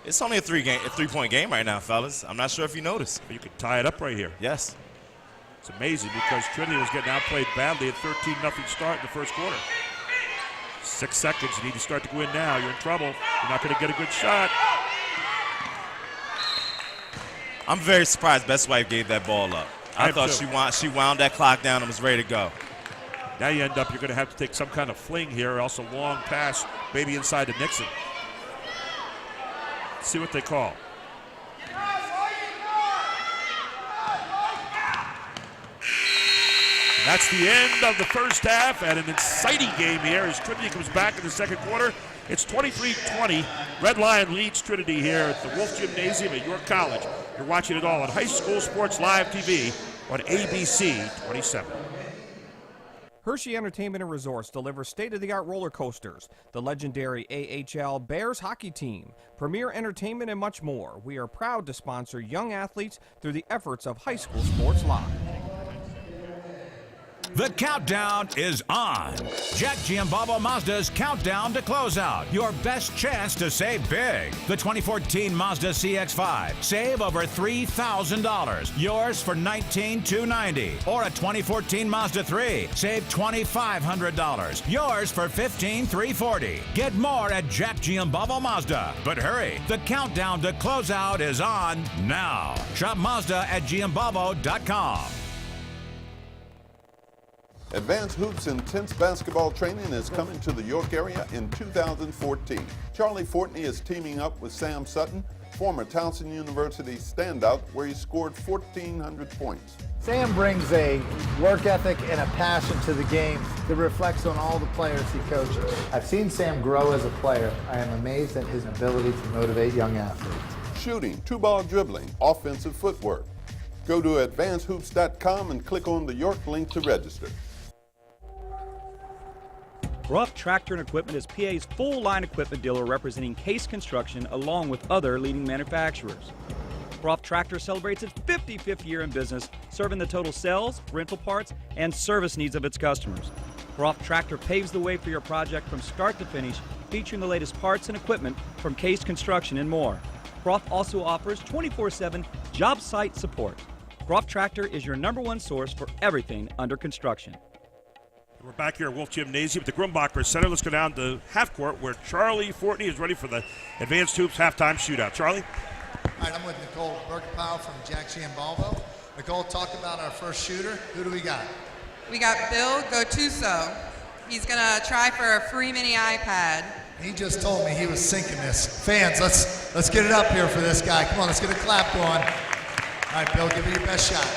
It's only a 3-point game right now, fellas. I'm not sure if you noticed. But you could tie it up right here. Yes. It's amazing because Trinity was getting outplayed badly at 13-0 start in the first quarter. 6 seconds. You need to start to go in now. You're in trouble. You're not going to get a good shot. I'm very surprised Betts White gave that ball up. I thought she wound that clock down and was ready to go. Now you're going to have to take some kind of fling here, or else a long pass, maybe inside to Nixon. Let's see what they call. And that's the end of the first half, and an exciting game here as Trinity comes back in the second quarter. It's 23-20. Red Lion leads Trinity here at the Wolf Gymnasium at York College. You're watching it all on High School Sports Live TV on ABC 27. Hershey Entertainment and Resorts delivers state-of-the-art roller coasters, the legendary AHL Bears hockey team, premier entertainment, and much more. We are proud to sponsor young athletes through the efforts of High School Sports Live. The countdown is on. Jack Giambalvo Mazda's countdown to closeout. Your best chance to save big. The 2014 Mazda CX-5. Save over $3,000. Yours for $19,290. Or a 2014 Mazda 3. Save $2,500. Yours for $15,340. Get more at Jack Giambalvo Mazda. But hurry, the countdown to closeout is on now. Shop Mazda at Giambalvo.com. Advanced Hoops Intense Basketball Training is coming to the York area in 2014. Charlie Fortney is teaming up with Sam Sutton, former Towson University standout, where he scored 1,400 points. Sam brings a work ethic and a passion to the game that reflects on all the players he coaches. I've seen Sam grow as a player. I am amazed at his ability to motivate young athletes. Shooting, 2-ball dribbling, offensive footwork. Go to advancedhoops.com and click on the York link to register. Ruff Tractor and Equipment is PA's full-line equipment dealer representing Case Construction along with other leading manufacturers. Ruff Tractor celebrates its 55th year in business, serving the total sales, rental parts, and service needs of its customers. Ruff Tractor paves the way for your project from start to finish, featuring the latest parts and equipment from Case Construction and more. Ruff also offers 24/7 job site support. Ruff Tractor is your #1 source for everything under construction. We're back here at Wolf Gymnasium at the Grumbacher Center. Let's go down to half court where Charlie Fortney is ready for the Advanced Hoops halftime shootout. Charlie? All right, I'm with Nicole Bergpile from Jack Giambalvo. Nicole, talk about our first shooter. Who do we got? We got Bill Gotuso. He's going to try for a free mini iPad. He just told me he was sinking this. Fans, let's get it up here for this guy. Come on, let's get a clap going. All right, Bill, give me your best shot.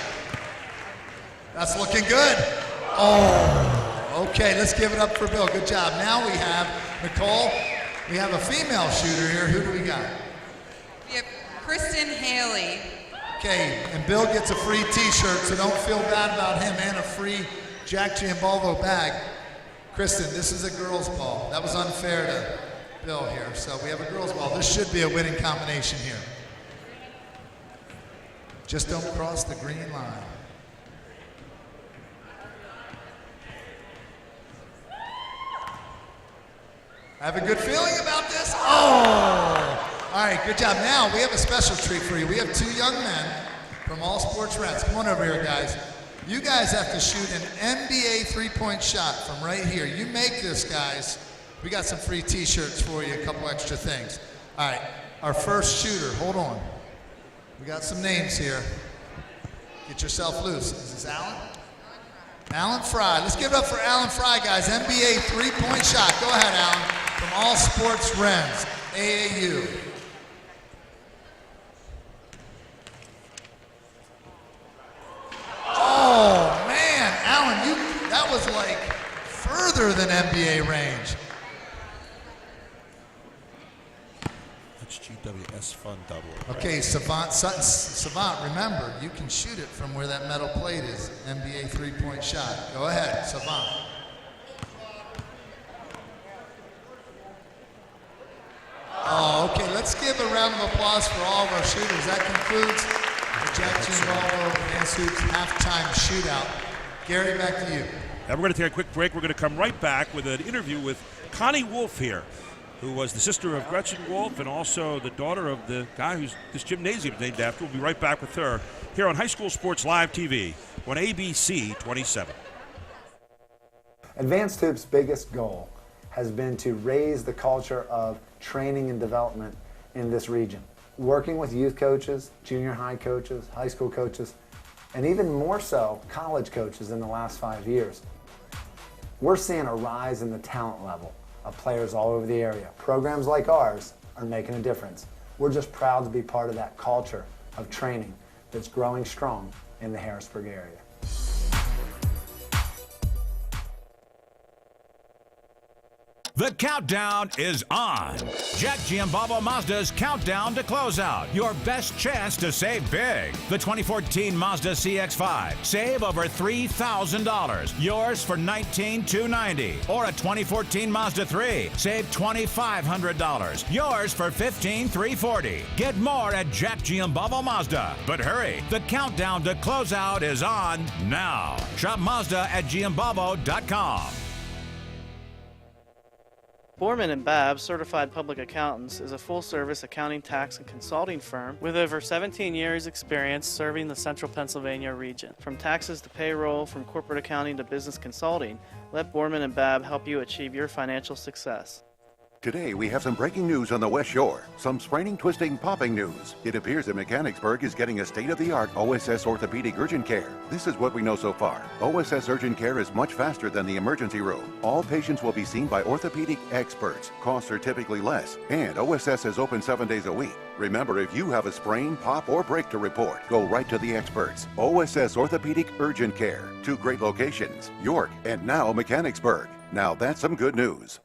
That's looking good. Oh, okay, let's give it up for Bill. Good job. Now we have Nicole. We have a female shooter here. Who do we got? We have Kristen Haley. Okay, and Bill gets a free t-shirt, so don't feel bad about him, and a free Jack Giambalvo bag. Kristen, this is a girls' ball. That was unfair to Bill here, so we have a girls' ball. This should be a winning combination here. Just don't cross the green line. I have a good feeling about this. Oh! All right, good job. Now we have a special treat for you. We have 2 young men from All Sports Rents. Come on over here, guys. You guys have to shoot an NBA three-point shot from right here. You make this, guys. We got some free t-shirts for you, a couple extra things. All right, our first shooter, hold on. We got some names here. Get yourself loose. Is this Alan? Alan Fry. Let's give it up for Alan Fry, guys. NBA three-point shot. Go ahead, Alan. From All Sports Rents, AAU. Oh, man, Alan, that was like further than NBA range. That's GWS Fun double. Okay, Savant, remember, you can shoot it from where that metal plate is. NBA three-point shot. Go ahead, Savant. Oh, okay, let's give a round of applause for all of our shooters. That concludes the Jack Giambalvo Advanced Hoops halftime shootout. Gary, back to you. And we're going to take a quick break. We're going to come right back with an interview with Connie Wolf here, who was the sister of Gretchen Wolf and also the daughter of the guy who's this gymnasium is named after. We'll be right back with her here on High School Sports Live TV on ABC 27. Advanced Hoops' biggest goal has been to raise the culture of training and development in this region. Working with youth coaches, junior high coaches, high school coaches, and even more so, college coaches in the last 5 years. We're seeing a rise in the talent level of players all over the area. Programs like ours are making a difference. We're just proud to be part of that culture of training that's growing strong in the Harrisburg area. The countdown is on. Jack Giambalvo Mazda's countdown to closeout. Your best chance to save big. The 2014 Mazda CX-5. Save over $3,000. Yours for $19,290. Or a 2014 Mazda 3. Save $2,500. Yours for $15,340. Get more at Jack Giambalvo Mazda. But hurry, the countdown to closeout is on now. Shop Mazda at Giambalvo.com. Borman & Babb Certified Public Accountants is a full-service accounting, tax, and consulting firm with over 17 years' experience serving the central Pennsylvania region. From taxes to payroll, from corporate accounting to business consulting, let Borman & Babb help you achieve your financial success. Today, we have some breaking news on the West Shore. Some spraining, twisting, popping news. It appears that Mechanicsburg is getting a state-of-the-art OSS orthopedic urgent care. This is what we know so far. OSS urgent care is much faster than the emergency room. All patients will be seen by orthopedic experts. Costs are typically less. And OSS is open 7 days a week. Remember, if you have a sprain, pop, or break to report, go right to the experts. OSS Orthopedic Urgent Care. 2 great locations, York and now Mechanicsburg. Now that's some good news.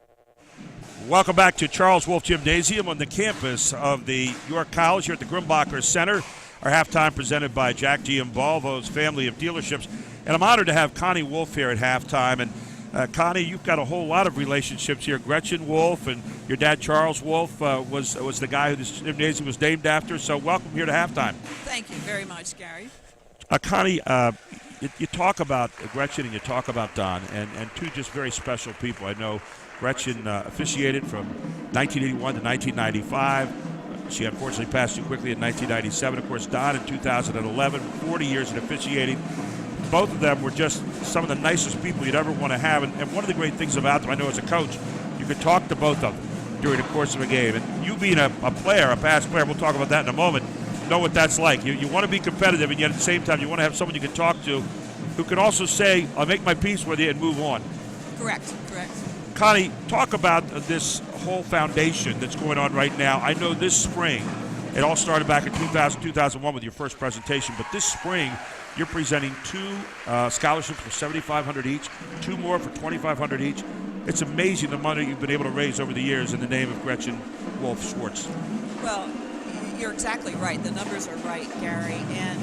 Welcome back to Charles Wolf Gymnasium on the campus of the York College here at the Grimbacher Center. Our halftime presented by Jack Giambalvo's family of dealerships. And I'm honored to have Connie Wolf here at halftime. And Connie, you've got a whole lot of relationships here. Gretchen Wolf and your dad Charles Wolf was the guy who this gymnasium was named after. So welcome here to halftime. Thank you very much, Gary. Connie, you talk about Gretchen and you talk about Don, and 2 just very special people. I know Gretchen officiated from 1981 to 1995. She unfortunately passed too quickly in 1997. Of course, Don in 2011, 40 years in officiating. Both of them were just some of the nicest people you'd ever want to have. And one of the great things about them, I know as a coach, you could talk to both of them during the course of a game. And you being a player, a past player, we'll talk about that in a moment, know what that's like. You want to be competitive, and yet at the same time, you want to have someone you can talk to who can also say, I'll make my peace with you and move on. Correct. Connie, talk about this whole foundation that's going on right now. I know this spring, it all started back in 2000, 2001 with your first presentation, but this spring you're presenting 2 scholarships for $7,500 each, 2 more for $2,500 each. It's amazing the money you've been able to raise over the years in the name of Gretchen Wolf Schwartz. Well, you're exactly right. The numbers are right, Gary. And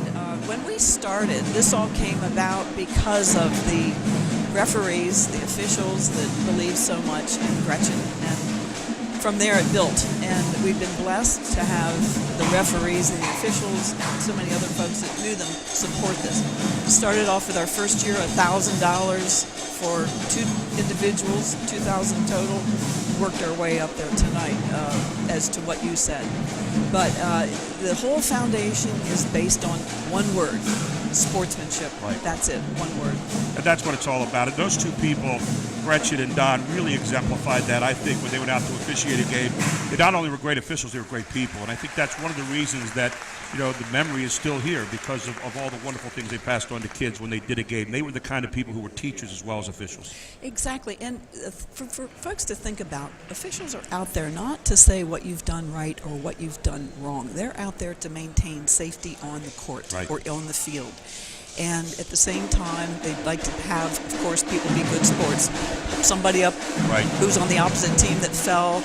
when we started, this all came about because of the referees, the officials that believe so much in Gretchen. And from there it built. And we've been blessed to have the referees and the officials and so many other folks that knew them support this. We started off with our first year $1,000 for 2 individuals, 2,000 total. Worked our way up there tonight as to what you said. But the whole foundation is based on one word, sportsmanship. Right. That's it, one word. And that's what it's all about. And those 2 people, Gretchen and Don, really exemplified that, I think, when they went out to officiate a game. They not only were great officials, they were great people. And I think that's one of the reasons that, the memory is still here because of all the wonderful things they passed on to kids when they did a game. They were the kind of people who were teachers as well as officials. Exactly. And for folks to think about, officials are out there not to say what you've done right or what you've done wrong. They're out there to maintain safety on the court or on the field. And at the same time, they'd like to have, of course, people be good sports. Help somebody up who's on the opposite team that fell,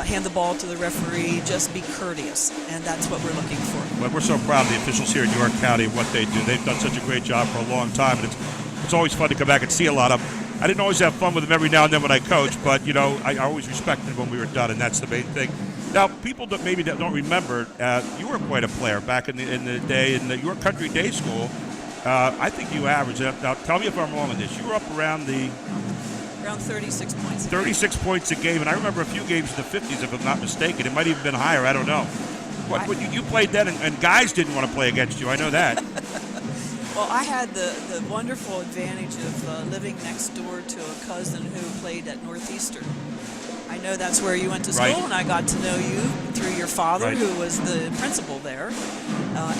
hand the ball to the referee, just be courteous. And that's what we're looking for. Well, we're so proud of the officials here in York County and what they do. They've done such a great job for a long time, and it's always fun to come back and see a lot of them. I didn't always have fun with them every now and then when I coached, but, I always respected when we were done, and that's the main thing. Now, people that maybe don't remember, you were quite a player back in the day in the York Country Day School. I think you averaged, now tell me if I'm wrong on this, you were up around 36 points. 36 points a game, and I remember a few games in the 50s, if I'm not mistaken. It might even been higher, I don't know. You played then, and guys didn't want to play against you, I know that. Well, I had the wonderful advantage of living next door to a cousin who played at Northeastern. I know that's where you went to school, and I got to know you through your father, who was the principal there.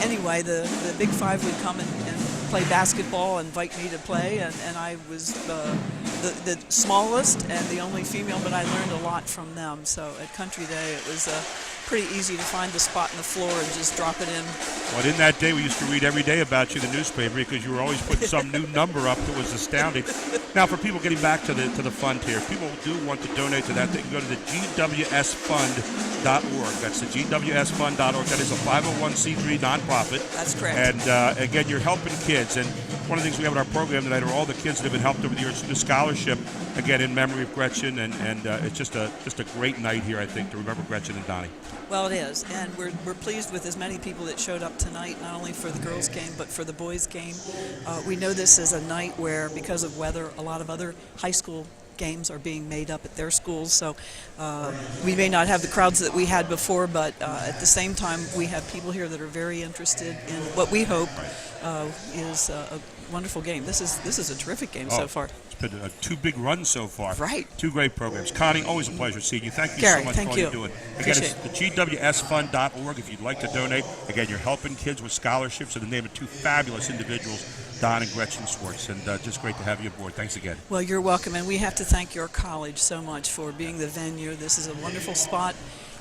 Anyway, the Big Five would come and play basketball, invite me to play, and I was the smallest and the only female, but I learned a lot from them. So at Country Day, it was pretty easy to find the spot in the floor and just drop it in. Well, in that day, we used to read every day about you in the newspaper because you were always putting some new number up that was astounding. Now, for people getting back to the fund here, if people do want to donate to that, they can go to the GWSfund.org. That's the GWSfund.org. That is a 501c3 nonprofit. That's correct. And again, you're helping kids. And one of the things we have in our program tonight are all the kids that have been helped over the years through the scholarship, again, in memory of Gretchen. And it's just a great night here, I think, to remember Gretchen and Donnie. Well, it is, and we're pleased with as many people that showed up tonight, not only for the girls' game, but for the boys' game. We know this is a night where, because of weather, a lot of other high school games are being made up at their schools, so we may not have the crowds that we had before, but at the same time, we have people here that are very interested in what we hope is a wonderful game. This is a terrific game so far. It's been 2 big runs so far. Right. 2 great programs. Connie, always a pleasure seeing you. Thank you Gary, so much thank for all you. you're doing. Again, it's the GWSfund.org if you'd like to donate. Again, you're helping kids with scholarships in the name of 2 fabulous individuals, Don and Gretchen Schwartz, and just great to have you aboard. Thanks again. Well, you're welcome, and we have to thank your college so much for being the venue. This is a wonderful spot,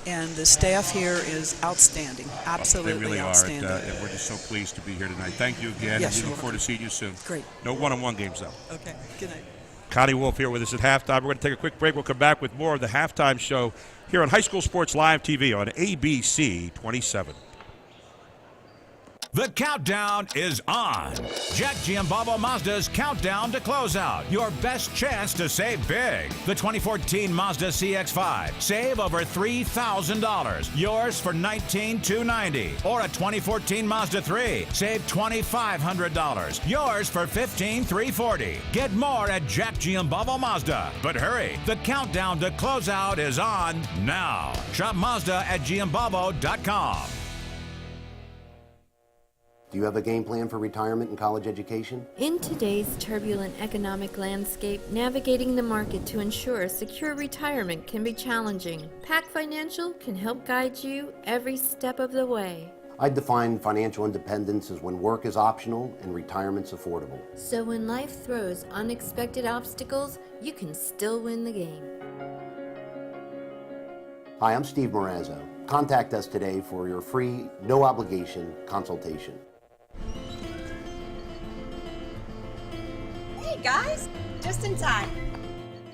and the staff here is outstanding, absolutely they really outstanding. And we're just so pleased to be here tonight. Thank you again, Yes, and we you're look forward to seeing you soon. Great. No one-on-one games, though. Okay, good night. Connie Wolf here with us at halftime. We're going to take a quick break. We'll come back with more of the halftime show here on High School Sports Live TV on ABC 27. The countdown is on. Jack Giambalvo Mazda's countdown to closeout. Your best chance to save big. The 2014 Mazda CX-5. Save over $3,000. Yours for $19,290. Or a 2014 Mazda 3. Save $2,500. Yours for $15,340. Get more at Jack Giambalvo Mazda. But hurry, the countdown to closeout is on now. Shop Mazda at Giambalvo.com. Do you have a game plan for retirement and college education? In today's turbulent economic landscape, navigating the market to ensure a secure retirement can be challenging. PAC Financial can help guide you every step of the way. I define financial independence as when work is optional and retirement's affordable. So when life throws unexpected obstacles, you can still win the game. Hi, I'm Steve Morazzo. Contact us today for your free, no-obligation consultation. Hey guys, just in time.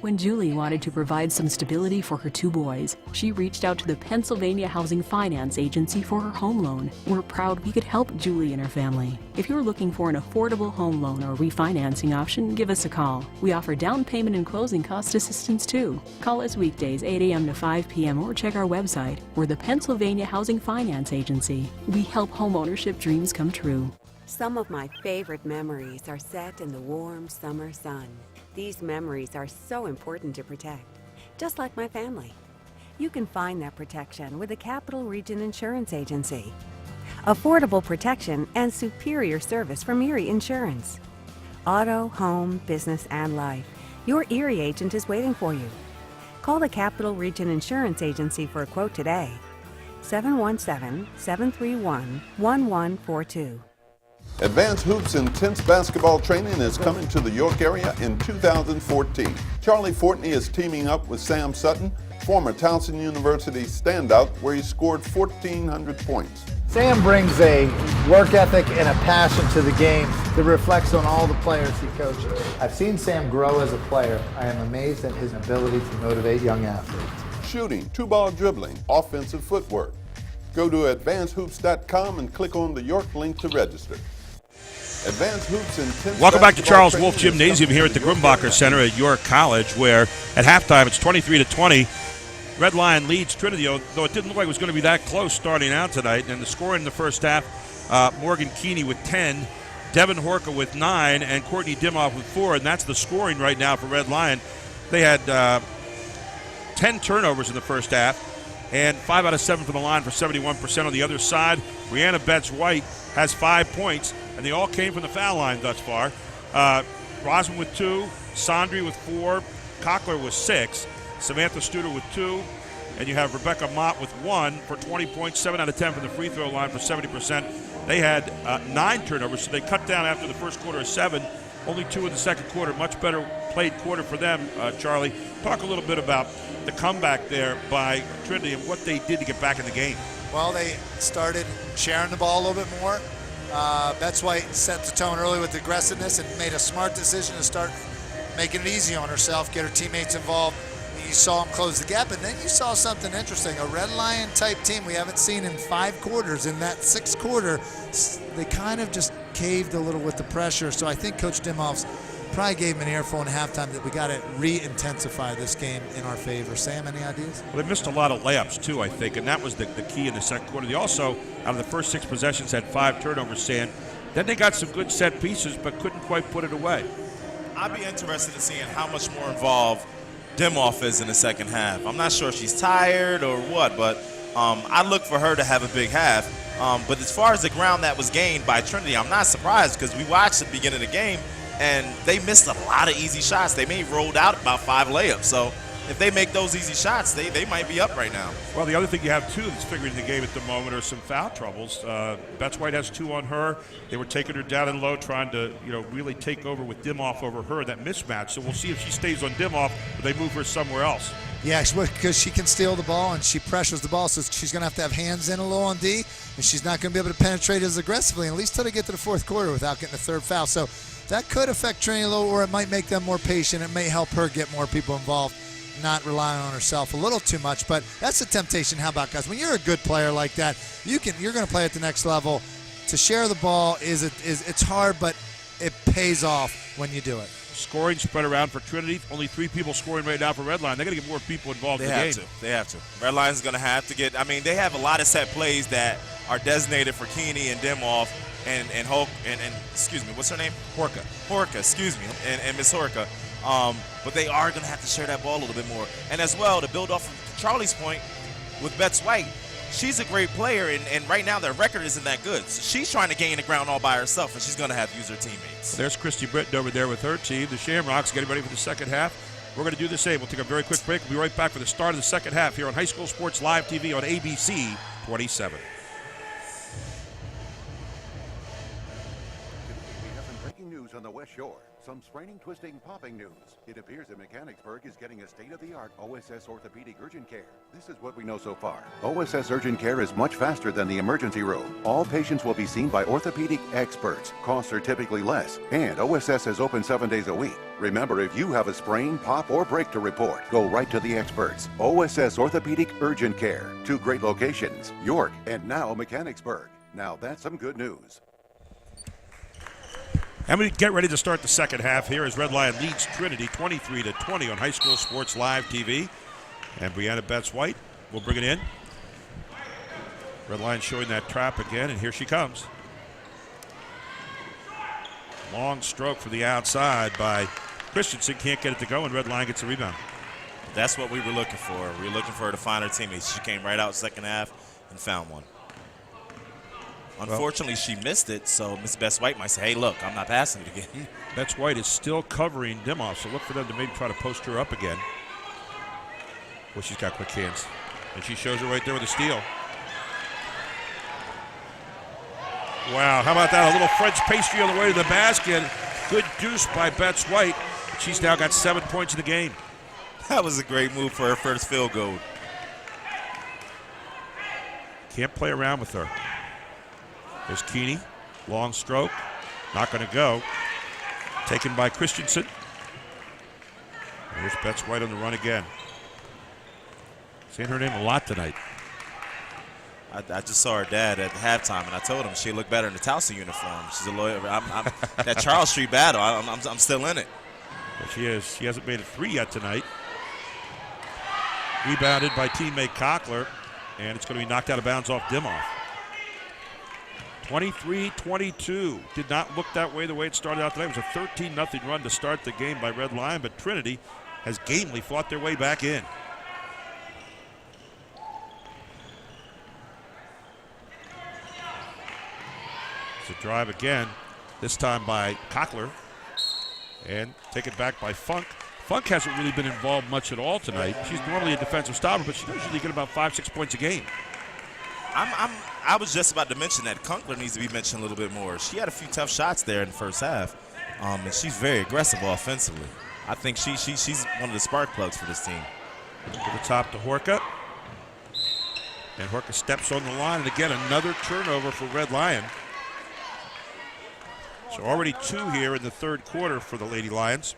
When Julie wanted to provide some stability for her 2 boys, she reached out to the Pennsylvania Housing Finance Agency for her home loan. We're proud we could help Julie and her family. If you're looking for an affordable home loan or refinancing option, give us a call. We offer down payment and closing cost assistance too. Call us weekdays 8 a.m. to 5 p.m. or check our website. We're the Pennsylvania Housing Finance Agency. We help homeownership dreams come true. Some of my favorite memories are set in the warm summer sun. These memories are so important to protect, just like my family. You can find that protection with the Capital Region Insurance Agency. Affordable protection and superior service from Erie Insurance. Auto, home, business, and life. Your Erie agent is waiting for you. Call the Capital Region Insurance Agency for a quote today. 717-731-1142. Advanced Hoops Intense Basketball Training is coming to the York area in 2014. Charlie Fortney is teaming up with Sam Sutton, former Towson University standout, where he scored 1,400 points. Sam brings a work ethic and a passion to the game that reflects on all the players he coaches. I've seen Sam grow as a player. I am amazed at his ability to motivate young athletes. Shooting, 2-ball dribbling, offensive footwork. Go to advancedhoops.com and click on the York link to register. Advanced Hoops Intense. Welcome back to Charles Wolf Gymnasium here at the Grumbacher Center at York College, where at halftime it's 23-20. Red Lion leads Trinity, though it didn't look like it was going to be that close starting out tonight. And the scoring in the first half, Morgan Keeney with 10, Devin Horka with 9, and Courtney Dimoff with 4. And that's the scoring right now for Red Lion. They had 10 turnovers in the first half, and 5 out of 7 from the line for 71%. On the other side, Brianna Betts-White has 5 points, and they all came from the foul line thus far. Rosman with 2, Sondri with 4, Cochler with 6, Samantha Studer with 2, and you have Rebecca Mott with 1 for 20 points, 7 out of 10 from the free throw line for 70%. They had 9 turnovers, so they cut down after the first quarter of 7, only 2 in the second quarter. Much better played quarter for them, Charlie. Talk a little bit about the comeback there by Trinity and what they did to get back in the game. Well, they started sharing the ball a little bit more. Betts-White set the tone early with aggressiveness and made a smart decision to start making it easy on herself, get her teammates involved. You saw them close the gap, and then you saw something interesting. A Red Lion type team we haven't seen in 5 quarters. In that 6th quarter, they kind of just caved a little with the pressure. So I think Coach Dimoff's probably gave him an earful in halftime that we got to re-intensify this game in our favor. Sam, any ideas? Well, they missed a lot of layups, too, I think, and that was the key in the second quarter. They also, out of the first 6 possessions, had 5 turnovers, Sam. Then they got some good set pieces, but couldn't quite put it away. I'd be interested in seeing how much more involved Dimoff is in the second half. I'm not sure if she's tired or what, but I look for her to have a big half. But as far as the ground that was gained by Trinity, I'm not surprised because we watched at the beginning of the game, and they missed a lot of easy shots. They may have rolled out about 5 layups. So if they make those easy shots, they might be up right now. Well, the other thing you have, too, that's figuring the game at the moment are some foul troubles. Betts-White has 2 on her. They were taking her down and low, trying to really take over with Dimoff over her, that mismatch. So we'll see if she stays on Dimoff or they move her somewhere else. Yeah, because she can steal the ball and she pressures the ball, so she's going to have hands in a little on D, and she's not going to be able to penetrate as aggressively, at least till they get to the 4th quarter without getting a 3rd foul. So that could affect Trinity a little, or it might make them more patient. It may help her get more people involved, not relying on herself a little too much. But that's a temptation. How about, guys? When you're a good player like that, you're going to play at the next level. To share the ball it's hard, but it pays off when you do it. Scoring spread around for Trinity. Only 3 people scoring right now for Red Line. They got to get more people involved in the game. They have to. Red Line's going to have to get. I mean, they have a lot of set plays that are designated for Keeney and Dimoff and Hulk and excuse me, what's her name? Horka, excuse me, and Miss Horka. But they are going to have to share that ball a little bit more. And as well, to build off of Charlie's point with Betts-White, she's a great player, and right now their record isn't that good. So she's trying to gain the ground all by herself, and she's going to have to use her teammates. There's Christy Britton over there with her team. The Shamrocks getting ready for the second half. We're going to do the same. We'll take a very quick break. We'll be right back for the start of the second half here on High School Sports Live TV on ABC 27. news on the West Shore. Some spraining, twisting, popping news. It appears that Mechanicsburg is getting a state-of-the-art OSS orthopedic urgent care. This is what we know so far. OSS urgent care is much faster than the emergency room. All patients will be seen by orthopedic experts. Costs are typically less, and OSS is open 7 days a week. Remember, if you have a sprain, pop, or break to report, go right to the experts. OSS Orthopedic Urgent Care. 2 great locations, York and now Mechanicsburg. Now that's some good news. And we get ready to start the second half here as Red Lion leads Trinity 23-20 on High School Sports Live TV. And Brianna Betts-White will bring it in. Red Lion showing that trap again, and here she comes. Long stroke for the outside by Christensen. Can't get it to go, and Red Lion gets a rebound. That's what we were looking for. We were looking for her to find her teammates. She came right out second half and found one. Unfortunately, she missed it, so Miss Betts-White might say, hey, look, I'm not passing it again. Betts-White is still covering Dimoff, so look for them to maybe try to post her up again. Well, she's got quick hands. And she shows her right there with a steal. Wow, how about that? A little French pastry on the way to the basket. Good deuce by Betts-White. She's now got 7 points in the game. That was a great move for her first field goal. Can't play around with her. There's Keeney, long stroke, not going to go. Taken by Christensen. And here's Betts-White on the run again. Saying her name a lot tonight. I just saw her dad at halftime, and I told him she looked better in the Towson uniform. She's a lawyer. That Charles Street battle, I'm still in it. But she is. She hasn't made a 3 yet tonight. Rebounded by teammate Cockler, and it's going to be knocked out of bounds off Dimoff. 23-22. Did not look that way the way it started out today. It was a 13-0 run to start the game by Red Lion, but Trinity has gamely fought their way back in. It's a drive again, this time by Cockler, and take it back by Funk. Funk hasn't really been involved much at all tonight. She's normally a defensive stopper, but she usually get about 5-6 points a game. I was just about to mention that Kunkler needs to be mentioned a little bit more. She had a few tough shots there in the first half, and she's very aggressive offensively. I think she's one of the spark plugs for this team. To the top to Horka. And Horka steps on the line, and again, another turnover for Red Lion. So already 2 here in the third quarter for the Lady Lions.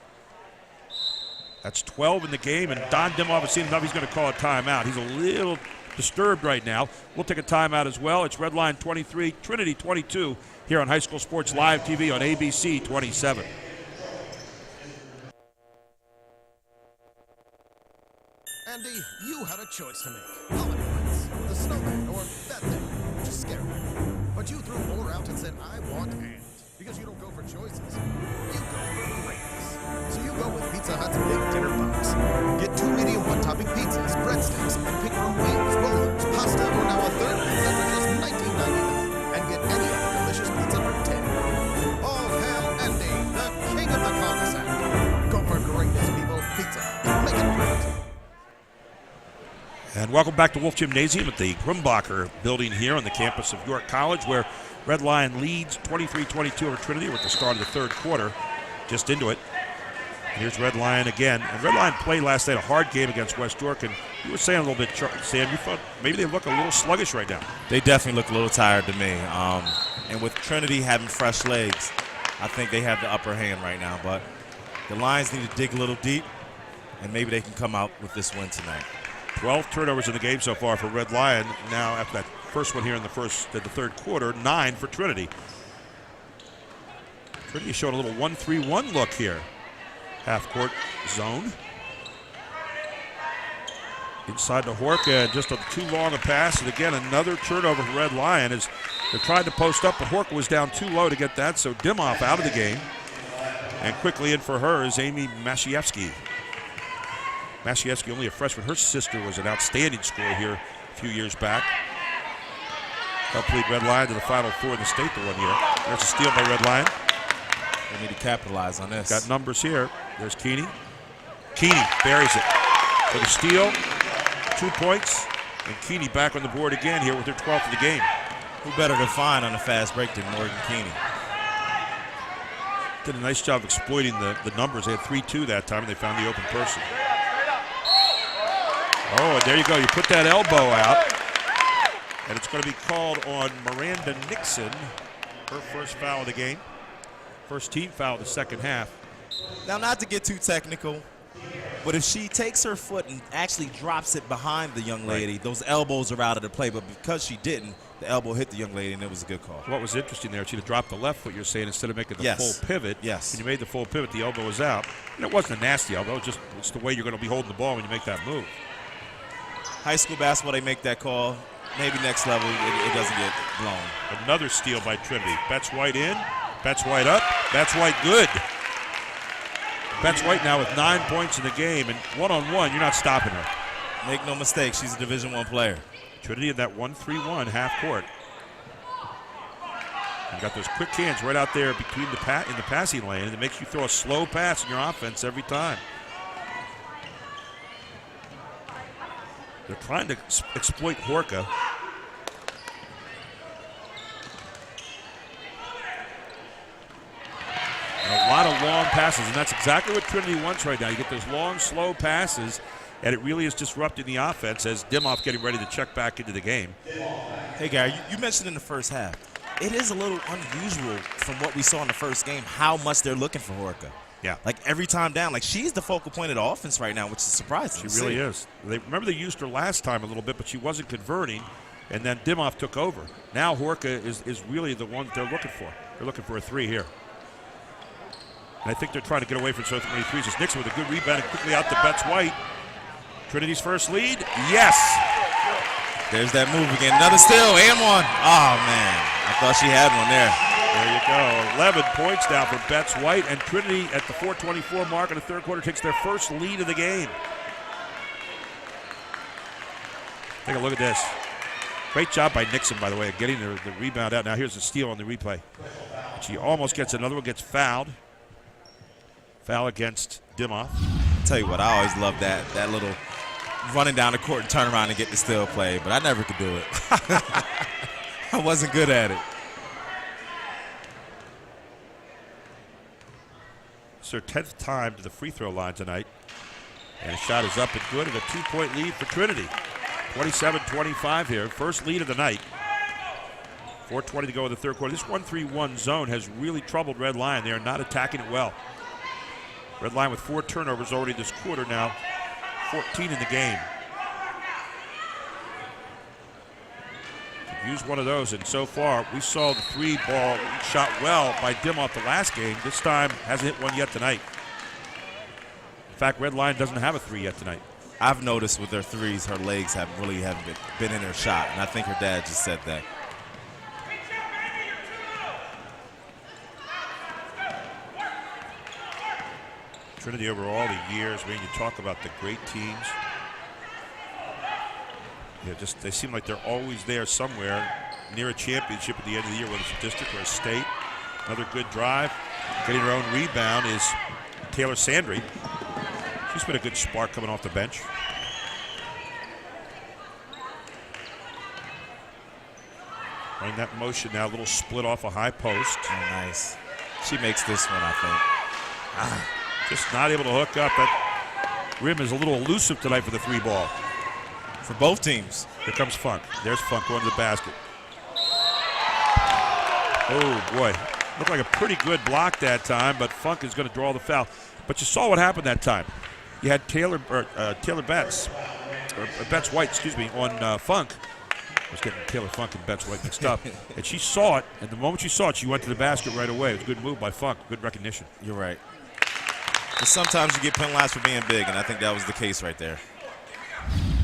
That's 12 in the game, and Don Dimoff has seen enough. He's going to call a timeout. He's a little disturbed right now. We'll take a timeout as well. It's Red Lion 23, Trinity 22 here on High School Sports Live TV on ABC 27. Andy, you had a choice to make. Holidays, the snowman, or that thing, which is scary. But you threw Moore out and said, I want and. Because you don't go for choices, you go for greatness. So you go with Pizza Hut's Big Dinner Box. Get 2 medium one-topping pizzas, breadsticks, and pick from wings, bowls, pasta, or now a third pizza for just $19.99. And get any other delicious pizza for $10. All hail Andy, the king of the cul-de-sac. Go for greatness, people. Pizza. Make it great. And welcome back to Wolf Gymnasium at the Grumbacher building here on the campus of York College, where Red Lion leads 23-22 over Trinity. We're at the start of the third quarter, just into it. And here's Red Lion again. And Red Lion played last night a hard game against West York, and you were saying a little bit, Sam, you thought maybe they look a little sluggish right now. They definitely look a little tired to me. And with Trinity having fresh legs, I think they have the upper hand right now. But the Lions need to dig a little deep, and maybe they can come out with this win tonight. 12 turnovers in the game so far for Red Lion. Now, after that first one here in the third quarter, 9 for Trinity. Trinity showing a little 1-3-1 look here. Half-court zone. Inside to Horka, just too long a pass, and again, another turnover for Red Lion as they're trying to post up, but Horka was down too low to get that, so Dimoff out of the game. And quickly in for her is Amy Masiewski. Masiewski, only a freshman. Her sister was an outstanding scorer here a few years back. Helped lead Red Lion to the Final Four in the state the 1 year. There's a steal by Red Lion. They need to capitalize on this. Got numbers here. There's Keeney. Keeney buries it for the steal. 2 points. And Keeney back on the board again here with her 12th of the game. Who better to find on a fast break than Morgan Keeney? did a nice job exploiting the numbers. They had 3-2 that time, and they found the open person. Oh, and there you go. You put that elbow out, and it's going to be called on Miranda Nixon, her first foul of the game. First team foul of the second half. Now, not to get too technical, but if she takes her foot and actually drops it behind the young lady, those elbows are out of the play. But because she didn't, the elbow hit the young lady, and it was a good call. What was interesting there, she'd have dropped the left foot, you're saying, instead of making the full pivot. Yes. When you made the full pivot, the elbow was out. And it wasn't a nasty elbow, it's the way you're going to be holding the ball when you make that move. High school basketball, they make that call. Maybe next level, it doesn't get blown. Another steal by Trinity. Betts White in, Betts White up, Betts White good. Betts White now with 9 points in the game, and one-on-one, you're not stopping her. Make no mistake, she's a Division I player. Trinity in that 1-3-1 half court. You got those quick hands right out there between in the passing lane, and it makes you throw a slow pass in your offense every time. They're trying to exploit Horka. And a lot of long passes, and that's exactly what Trinity wants right now. You get those long, slow passes, and it really is disrupting the offense as Dimoff getting ready to check back into the game. Hey, Gary, you mentioned in the first half, it is a little unusual from what we saw in the first game how much they're looking for Horka. Yeah. Like every time down, like she's the focal point of the offense right now, which is surprising. She really is. Remember they used her last time a little bit, but she wasn't converting, and then Dimoff took over. Now Horka is really the one they're looking for. They're looking for a three here. And I think they're trying to get away from so many threes. It's Nixon with a good rebound and quickly out to Betts White. Trinity's first lead. Yes. There's that move again. Another steal and one. Oh, man. I thought she had one there. There you go. 11 points now for Betts White, and Trinity at the 4:24 mark in the third quarter takes their first lead of the game. Take a look at this. Great job by Nixon, by the way, getting the rebound out. Now here's the steal on the replay. She almost gets another one, gets fouled. Foul against Dimoff. Tell you what, I always love that little running down the court and turn around and get the steal play, but I never could do it. I wasn't good at it. It's her 10th time to the free throw line tonight. And the shot is up and good, and a 2-point lead for Trinity. 27-25 here. First lead of the night. 4:20 to go in the third quarter. This 1-3-1 zone has really troubled Red Lion. They are not attacking it well. Red Lion with 4 turnovers already this quarter now. 14 in the game. Use one of those, and so far we saw the 3-ball shot well by Dimoff the last game. This time hasn't hit one yet tonight. In fact, Red Lion doesn't have a 3 yet tonight. I've noticed with her threes, her legs haven't been in her shot, and I think her dad just said that. Trinity over all the years, when you talk about the great teams, they seem like they're always there somewhere near a championship at the end of the year, whether it's a district or a state. Another good drive. Getting her own rebound is Taylor Sandry. She's been a good spark coming off the bench. Running that motion now, a little split off a high post. Oh, nice. She makes this one, I think. Just not able to hook up. That rim is a little elusive tonight for the 3-ball. For both teams. Here comes Funk. There's Funk going to the basket. Oh, boy. Looked like a pretty good block that time, but Funk is going to draw the foul. But you saw what happened that time. You had Taylor Betts, or Betts White, excuse me, on Funk. I was getting Taylor Funk and Betts White mixed up. And she saw it, and the moment she saw it, she went to the basket right away. It was a good move by Funk, good recognition. You're right. But sometimes you get penalized for being big, and I think that was the case right there.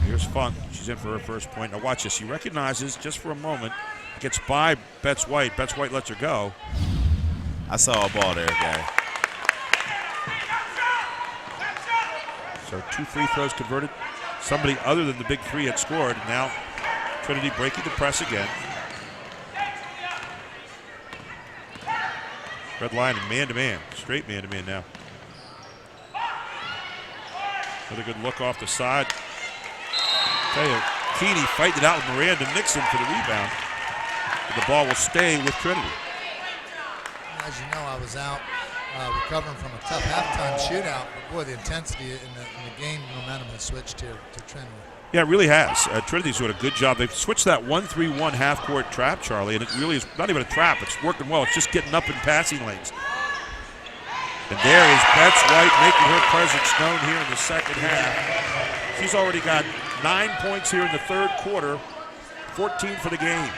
Here's Funk. She's in for her first point. Now watch this. She recognizes just for a moment, gets by Betts White. Betts White lets her go. I saw a ball there, Gary. So 2 free throws converted. Somebody other than the big 3 had scored. And now Trinity breaking the press again. Red Lion man-to-man. Straight man-to-man now. Another good look off the side. Tell you, Keeney fighting it out with Miranda Nixon for the rebound. And the ball will stay with Trinity. As you know, I was out recovering from a tough halftime shootout. But boy, the intensity in the game momentum has switched here to Trinity. Yeah, it really has. Trinity's doing a good job. They've switched that 1-3-1 half-court trap, Charlie, and it really is not even a trap. It's working well. It's just getting up in passing lanes. And there is Bets White making her presence known here in the second half. She's already got 9 points here in the third quarter, 14 for the game.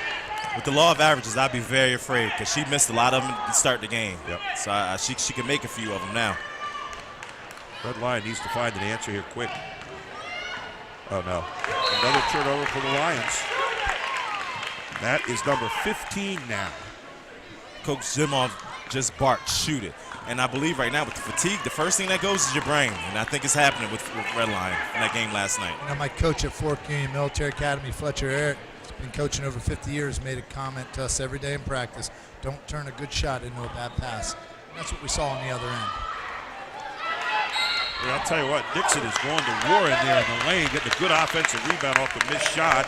With the law of averages, I'd be very afraid because she missed a lot of them to start the game. Yep. So she can make a few of them now. Red Lion needs to find an answer here quick. Oh, no. Another turnover for the Lions. That is number 15 now. Coach Zimov just barked, shoot it. And I believe right now with the fatigue, the first thing that goes is your brain. And I think it's happening with Red Lion in that game last night. You know, my coach at Fork Union Military Academy, Fletcher Eric, has been coaching over 50 years, made a comment to us every day in practice, don't turn a good shot into a bad pass. And that's what we saw on the other end. Yeah, I'll tell you what, Dixon is going to war in there in the lane, getting a good offensive rebound off the missed shot.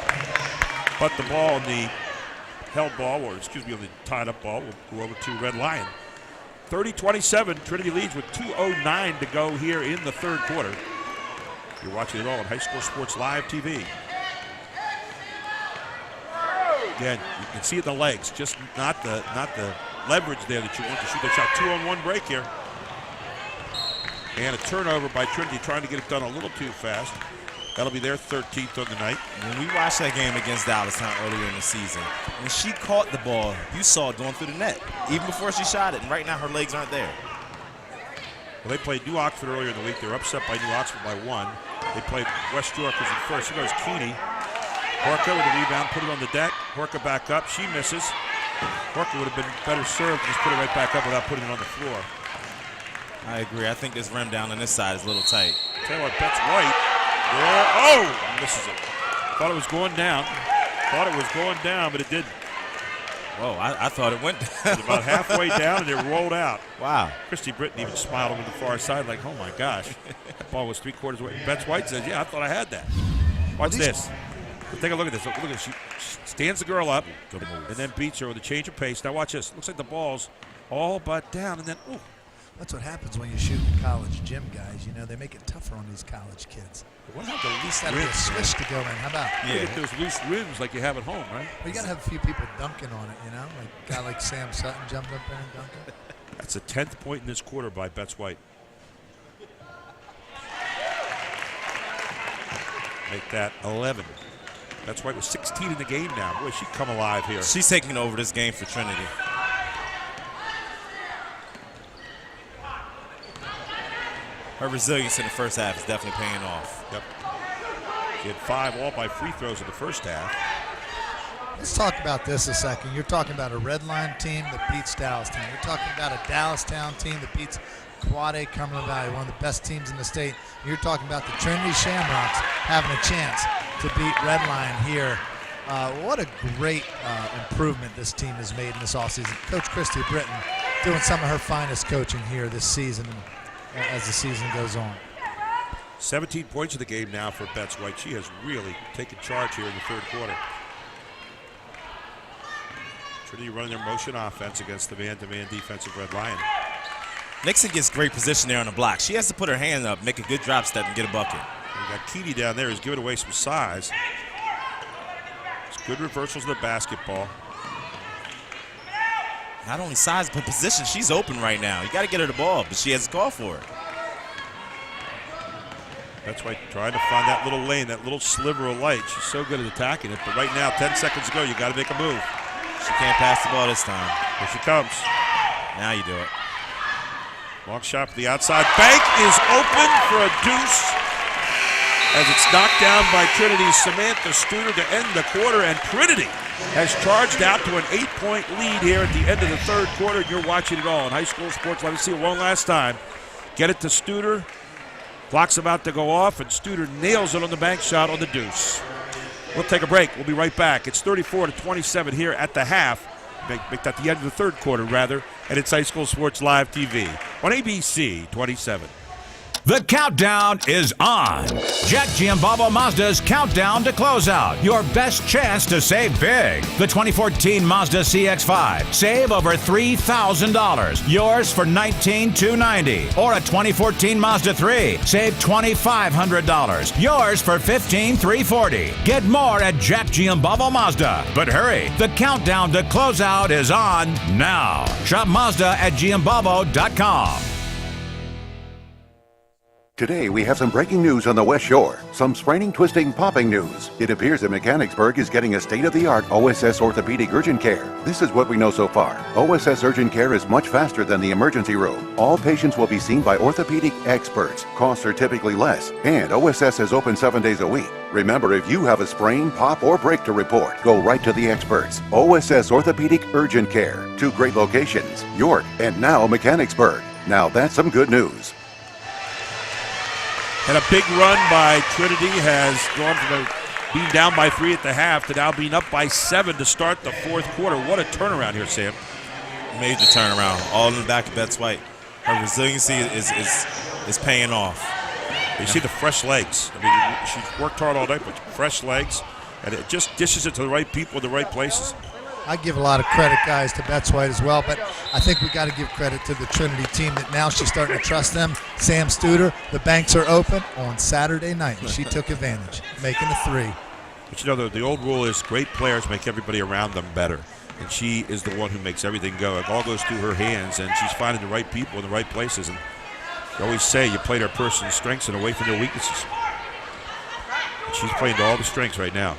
But the ball on the held ball, or excuse me, on the tied up ball, will go over to Red Lion. 30-27, Trinity leads with 2:09 to go here in the third quarter. You're watching it all on High School Sports Live TV. Again, you can see it in the legs, just not the leverage there that you want to shoot that shot. 2-on-1 break here. And a turnover by Trinity, trying to get it done a little too fast. That'll be their 13th on the night. When we watched that game against Dallastown earlier in the season, when she caught the ball, you saw it going through the net, even before she shot it. And right now, her legs aren't there. Well, they played New Oxford earlier in the week. They were upset by New Oxford by 1. They played West York as in first. Here goes Keeney. Horka with the rebound, put it on the deck. Horka back up. She misses. Horka would have been better served to just put it right back up without putting it on the floor. I agree. I think this rim down on this side is a little tight. Tell you what, Bets White. There. Oh! Misses it. Thought it was going down. Thought it was going down, but it didn't. Whoa, I thought it went down. It was about halfway down, and it rolled out. Wow. Christy Britton even smiled over the far side like, oh, my gosh. That ball was 3/4 away. Bets White says, yeah, I thought I had that. Watch this. Take a look at this. Look at this. She stands the girl up and then beats her with a change of pace. Now watch this. Looks like the ball's all but down, and then, ooh. That's what happens when you shoot in college gym, guys. You know, they make it tougher on these college kids. What about the loose Got to be a switch to go in. How about? Yeah. Get those loose rims like you have at home, right? Well, you got to have a few people dunking on it, you know? Like a guy like Sam Sutton jumped up there and dunked it. That's the 10th point in this quarter by Bets White. Make that 11. Bets White was 16 in the game now. Boy, she'd come alive here. She's taking over this game for Trinity. Her resilience in the first half is definitely paying off. Yep. She had 5 all by free throws in the first half. Let's talk about this a second. You're talking about a Red Line team that beats Dallastown. You're talking about a Dallastown team that beats Quade Cumberland Valley, one of the best teams in the state. You're talking about the Trinity Shamrocks having a chance to beat Red Line here. What a great improvement this team has made in this offseason. Coach Christy Britton doing some of her finest coaching here this season as the season goes on. 17 points in the game now for Bets White. She has really taken charge here in the third quarter. Trinity running their motion offense against the man-to-man defensive Red Lion. Nixon gets great position there on the block. She has to put her hand up, make a good drop step, and get a bucket. We got Keeney down there who's giving away some size. It's good reversals of the basketball. Not only size, but position. She's open right now. You got to get her the ball, but she has a call for it. That's why trying to find that little lane, that little sliver of light. She's so good at attacking it, but right now, 10 seconds to go, you got to make a move. She can't pass the ball this time. Here she comes. Now you do it. Long shot for the outside. Bank is open for a deuce as it's knocked down by Trinity's Samantha Studer to end the quarter, and Trinity has charged out to an 8-point lead here at the end of the third quarter. You're watching it all on High School Sports. Let me see it one last time. Get it to Studer. Clock's about to go off, and Studer nails it on the bank shot on the deuce. We'll take a break. We'll be right back. It's 34-27 here at the half. Make that the end of the third quarter, rather. And it's High School Sports Live TV on ABC 27. The countdown is on. Jack Giambalvo Mazda's countdown to closeout. Your best chance to save big. The 2014 Mazda CX-5. Save over $3,000. Yours for $19,290. Or a 2014 Mazda 3. Save $2,500. Yours for $15,340. Get more at Jack Giambalvo Mazda. But hurry, the countdown to closeout is on now. Shop Mazda at Giambalvo.com. Today, we have some breaking news on the West Shore. Some spraining, twisting, popping news. It appears that Mechanicsburg is getting a state-of-the-art OSS orthopedic urgent care. This is what we know so far. OSS urgent care is much faster than the emergency room. All patients will be seen by orthopedic experts. Costs are typically less, and OSS is open 7 days a week. Remember, if you have a sprain, pop, or break to report, go right to the experts. OSS Orthopedic Urgent Care. 2 great locations, York and now Mechanicsburg. Now that's some good news. And a big run by Trinity has gone from being down by 3 at the half to now being up by 7 to start the fourth quarter. What a turnaround here, Sam. Major turnaround, all in the back of Betts White. Her resiliency is paying off. You see the fresh legs. I mean, she's worked hard all day, but fresh legs, and it just dishes it to the right people in the right places. I give a lot of credit, guys, to Betts White as well, but I think we got to give credit to the Trinity team that now she's starting to trust them. Sam Studer, the banks are open on Saturday night, and she took advantage, making a 3. But you know, the old rule is great players make everybody around them better, and she is the one who makes everything go. It all goes through her hands, and she's finding the right people in the right places. And you always say you play to a person's strengths and away from their weaknesses. And she's playing to all the strengths right now.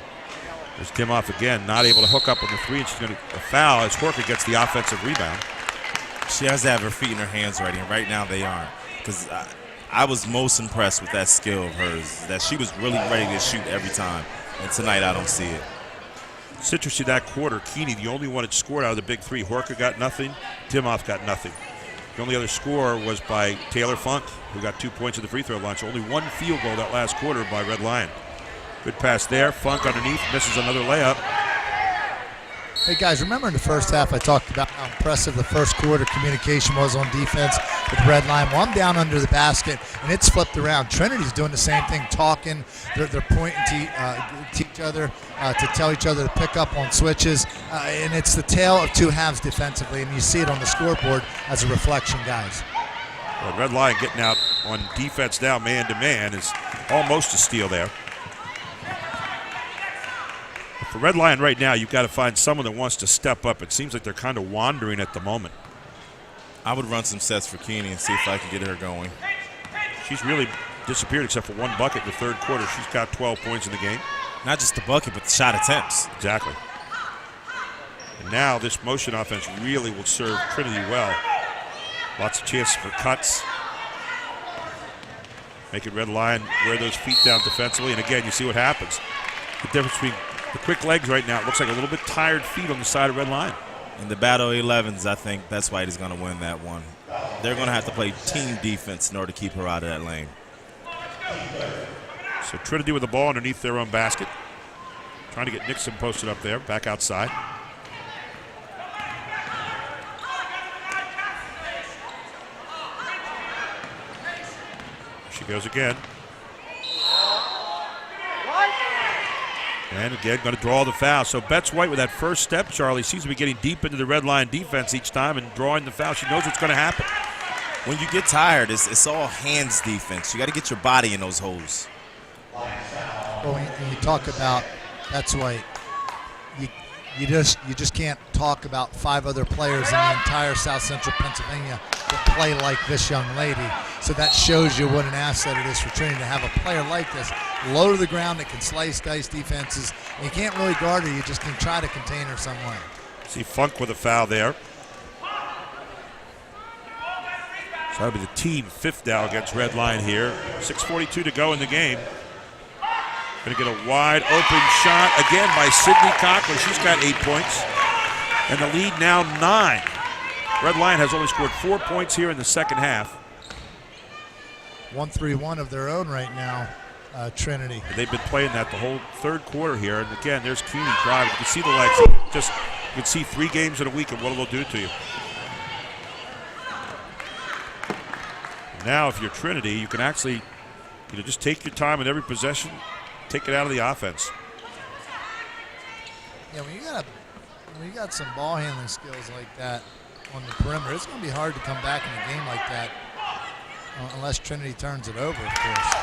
There's Timoff again, not able to hook up on the 3, and she's going to foul as Horka gets the offensive rebound. She has to have her feet in her hands ready, and right now they aren't. Because I was most impressed with that skill of hers, that she was really ready to shoot every time. And tonight I don't see it. It's interesting that quarter. Keeney, the only one that scored out of the big 3. Horka got nothing. Timoff got nothing. The only other score was by Taylor Funk, who got 2 points at the free throw line. So only 1 field goal that last quarter by Red Lion. Good pass there. Funk underneath, misses another layup. Hey, guys, remember in the first half I talked about how impressive the first quarter communication was on defense with Red Lion? Well, I'm down under the basket, and it's flipped around. Trinity's doing the same thing, talking. They're pointing to each other, to tell each other to pick up on switches. And it's the tale of 2 halves defensively, and you see it on the scoreboard as a reflection, guys. Well, Red Lion getting out on defense now, man-to-man, is almost a steal there. For Red Lion right now, you've got to find someone that wants to step up. It seems like they're kind of wandering at the moment. I would run some sets for Keeney and see if I can get her going. She's really disappeared except for 1 bucket in the third quarter. She's got 12 points in the game. Not just the bucket, but the shot attempts. Exactly. And now this motion offense really will serve Trinity well. Lots of chances for cuts. Making Red Lion wear those feet down defensively. And again, you see what happens. The difference between the quick legs right now, it looks like a little bit tired feet on the side of Red Lion. In the battle of 11s, I think Betts White is going to win that one. They're going to have to play team defense in order to keep her out of that lane. So Trinity with the ball underneath their own basket. Trying to get Nixon posted up there, back outside. She goes again. And again, going to draw the foul. So Betts White with that first step, Charlie, seems to be getting deep into the Red Lion defense each time and drawing the foul. She knows what's going to happen. When you get tired, it's all hands defense. You got to get your body in those holes. Well, when you talk about Betts White, you just can't talk about 5 other players in the entire South Central Pennsylvania that play like this young lady. So that shows you what an asset it is for Trinity to have a player like this, low to the ground that can slice, dice defenses. And you can't really guard her. You just can try to contain her some way. See Funk with a foul there. So that'll be the team 5th now against Red Lion here. 6:42 to go in the game. Going to get a wide open shot again by Sydney Cochran. She's got 8 points. And the lead now 9. Red Lion has only scored 4 points here in the second half. 1-3-1 of their own right now, Trinity. And they've been playing that the whole third quarter here. And again, there's Keeney driving. You can see the legs. You can see 3 games in a week and what it'll do to you. Now, if you're Trinity, you can actually just take your time in every possession, take it out of the offense. Yeah, when you got some ball handling skills like that on the perimeter, it's going to be hard to come back in a game like that unless Trinity turns it over, of course.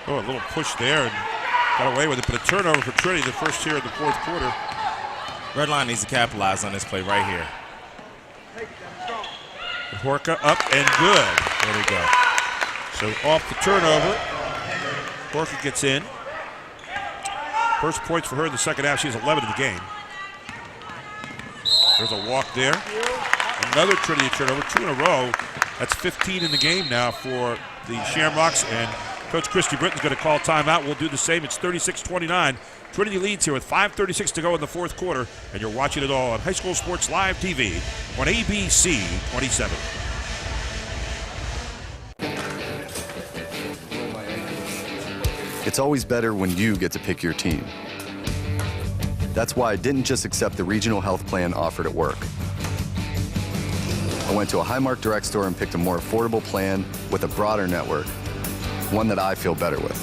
Oh, a little push there and got away with it, but a turnover for Trinity the first here in the fourth quarter. Red Line needs to capitalize on this play right here. Horka up and good. There we go. So off the turnover, Horka gets in. First points for her in the second half. She has 11 in the game. There's a walk there. Another Trinity turnover, 2 in a row. That's 15 in the game now for the Shamrocks, and Coach Christy Britton's going to call timeout. We'll do the same. It's 36-29. Trinity leads here with 5:36 to go in the fourth quarter, and you're watching it all on High School Sports Live TV on ABC 27. It's always better when you get to pick your team. That's why I didn't just accept the regional health plan offered at work. I went to a Highmark Direct store and picked a more affordable plan with a broader network, one that I feel better with.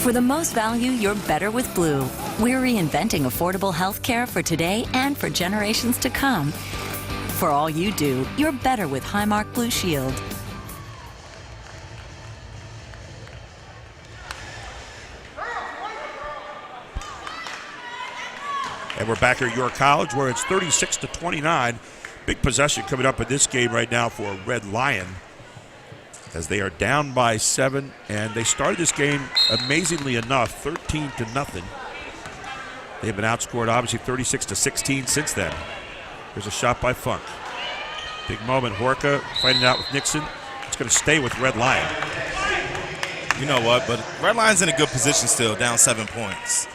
For the most value, you're better with Blue. We're reinventing affordable health care for today and for generations to come. For all you do, you're better with Highmark Blue Shield. And we're back here at York College where it's 36-29. Big possession coming up in this game right now for Red Lion as they are down by 7. And they started this game, amazingly enough, 13-0. They've been outscored, obviously, 36-16 since then. There's a shot by Funk. Big moment. Horka fighting out with Nixon. It's going to stay with Red Lion. You know what? But Red Lion's in a good position still, down 7 points.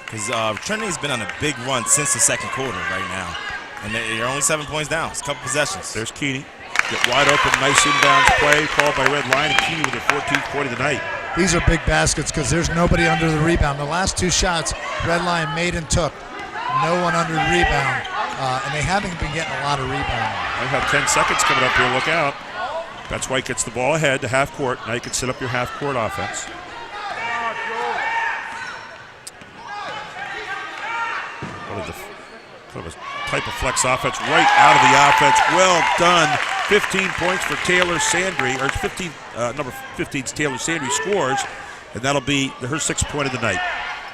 Because Trinity's been on a big run since the second quarter right now. And they're only 7 points down. It's a couple possessions. There's Keeney. Get wide open, nice inbounds play called by Red Lion, and Keeney with her 14th point of the night. These are big baskets because there's nobody under the rebound. The last 2 shots, Red Lion made and took. No one under the rebound, and they haven't been getting a lot of rebounding. I have 10 seconds coming up here. Look out. That's why he gets the ball ahead to half court. Now you can set up your half court offense. What a type of flex offense right out of the offense. Well done. 15 points for Taylor Sandry, or 15, number 15's Taylor Sandry scores, and that'll be her 6th point of the night.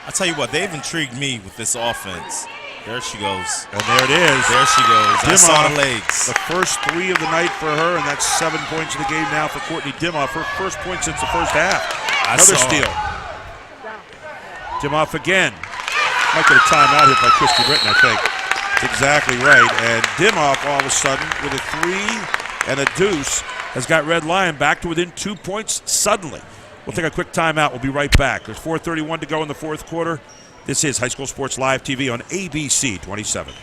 I'll tell you what, they've intrigued me with this offense. There she goes. And there it is. There she goes. I saw the legs. The first 3 of the night for her, and that's 7 points in the game now for Courtney Dimoff. Her first point since the first half. Another steal. Dimoff again. Might get a timeout here by Christy Britton, I think. That's exactly right. And Dimoff, all of a sudden, with a 3 and a deuce, has got Red Lion back to within 2 points suddenly. We'll take a quick timeout. We'll be right back. There's 4:31 to go in the fourth quarter. This is High School Sports Live TV on ABC 27.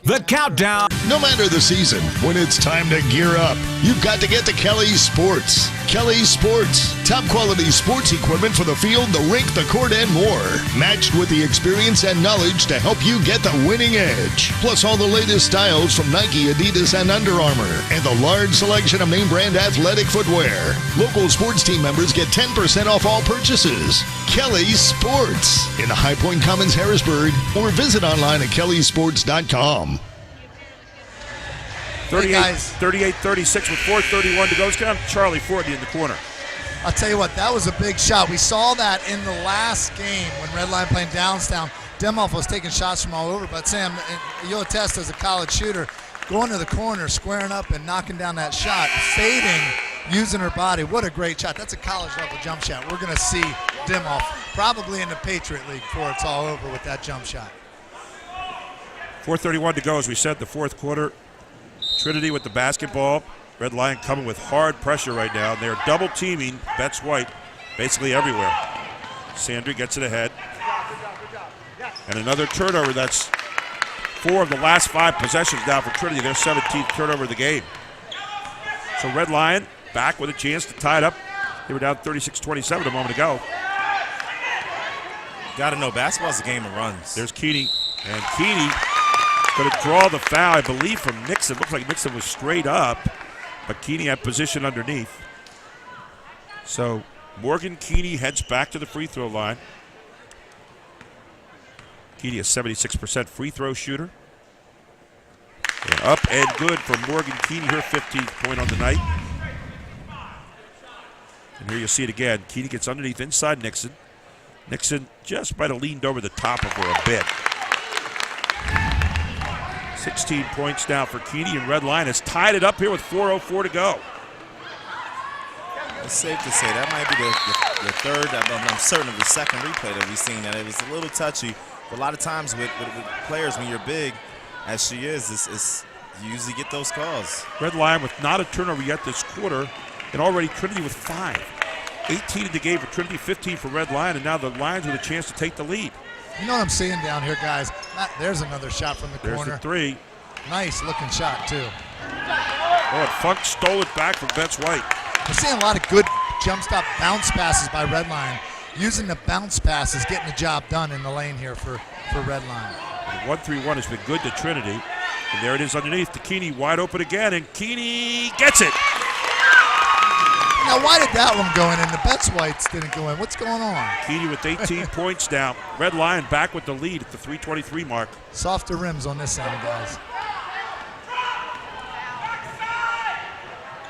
The countdown. No matter the season, when it's time to gear up, you've got to get to Kelly's Sports. Kelly's Sports. Top quality sports equipment for the field, the rink, the court, and more. Matched with the experience and knowledge to help you get the winning edge. Plus all the latest styles from Nike, Adidas, and Under Armour. And the large selection of name brand athletic footwear. Local sports team members get 10% off all purchases. Kelly's Sports. In the High Point Commons, Harrisburg. Or visit online at kellysports.com. 38-36 with 4:31 to go. It's got Charlie Fortney in the corner. I'll tell you what, that was a big shot. We saw that in the last game when Red Lion playing Downstown. Dimoff was taking shots from all over, but Sam, you'll attest as a college shooter, going to the corner, squaring up and knocking down that shot, fading, using her body. What a great shot. That's a college-level jump shot. We're going to see Dimoff probably in the Patriot League before it's all over with that jump shot. 4:31 to go, as we said, the fourth quarter. Trinity with the basketball. Red Lion coming with hard pressure right now. They're double teaming Betts White basically everywhere. Sandry gets it ahead. And another turnover. That's 4 of the last 5 possessions now for Trinity. Their 17th turnover of the game. So Red Lion back with a chance to tie it up. They were down 36-27 a moment ago. Got to know, basketball's a game of runs. There's Keeney. And Keeney Going to draw the foul, I believe, from Nixon. Looks like Nixon was straight up, but Keeney had position underneath. So Morgan Keeney heads back to the free throw line. Keeney is 76% free throw shooter. And up and good for Morgan Keeney, her 15th point on the night. And here you see it again. Keeney gets underneath inside Nixon. Nixon just might have leaned over the top of her a bit. 16 points now for Keeney, and Red Lion has tied it up here with 4:04 to go. It's safe to say that might be the third, I'm certain of the second replay that we've seen, that it was a little touchy. But a lot of times with players, when you're big, as she is, you usually get those calls. Red Lion with not a turnover yet this quarter, and already Trinity with 5. 18 in the game for Trinity, 15 for Red Lion, and now the Lions with a chance to take the lead. You know what I'm seeing down here, guys? There's another shot from the corner. There's the three. Nice looking shot, too. Oh, and Funk stole it back from Betts White. We're seeing a lot of good jump stop bounce passes by Red Lion. Using the bounce passes, getting the job done in the lane here for Red Lion. The 1-3-1 has been good to Trinity. And there it is underneath to Keeney, wide open again, and Keeney gets it. Now, why did that one go in and the Betts Whites didn't go in? What's going on? Keeney with 18 points now. Red Lion back with the lead at the 3:23 mark. Softer rims on this end, guys.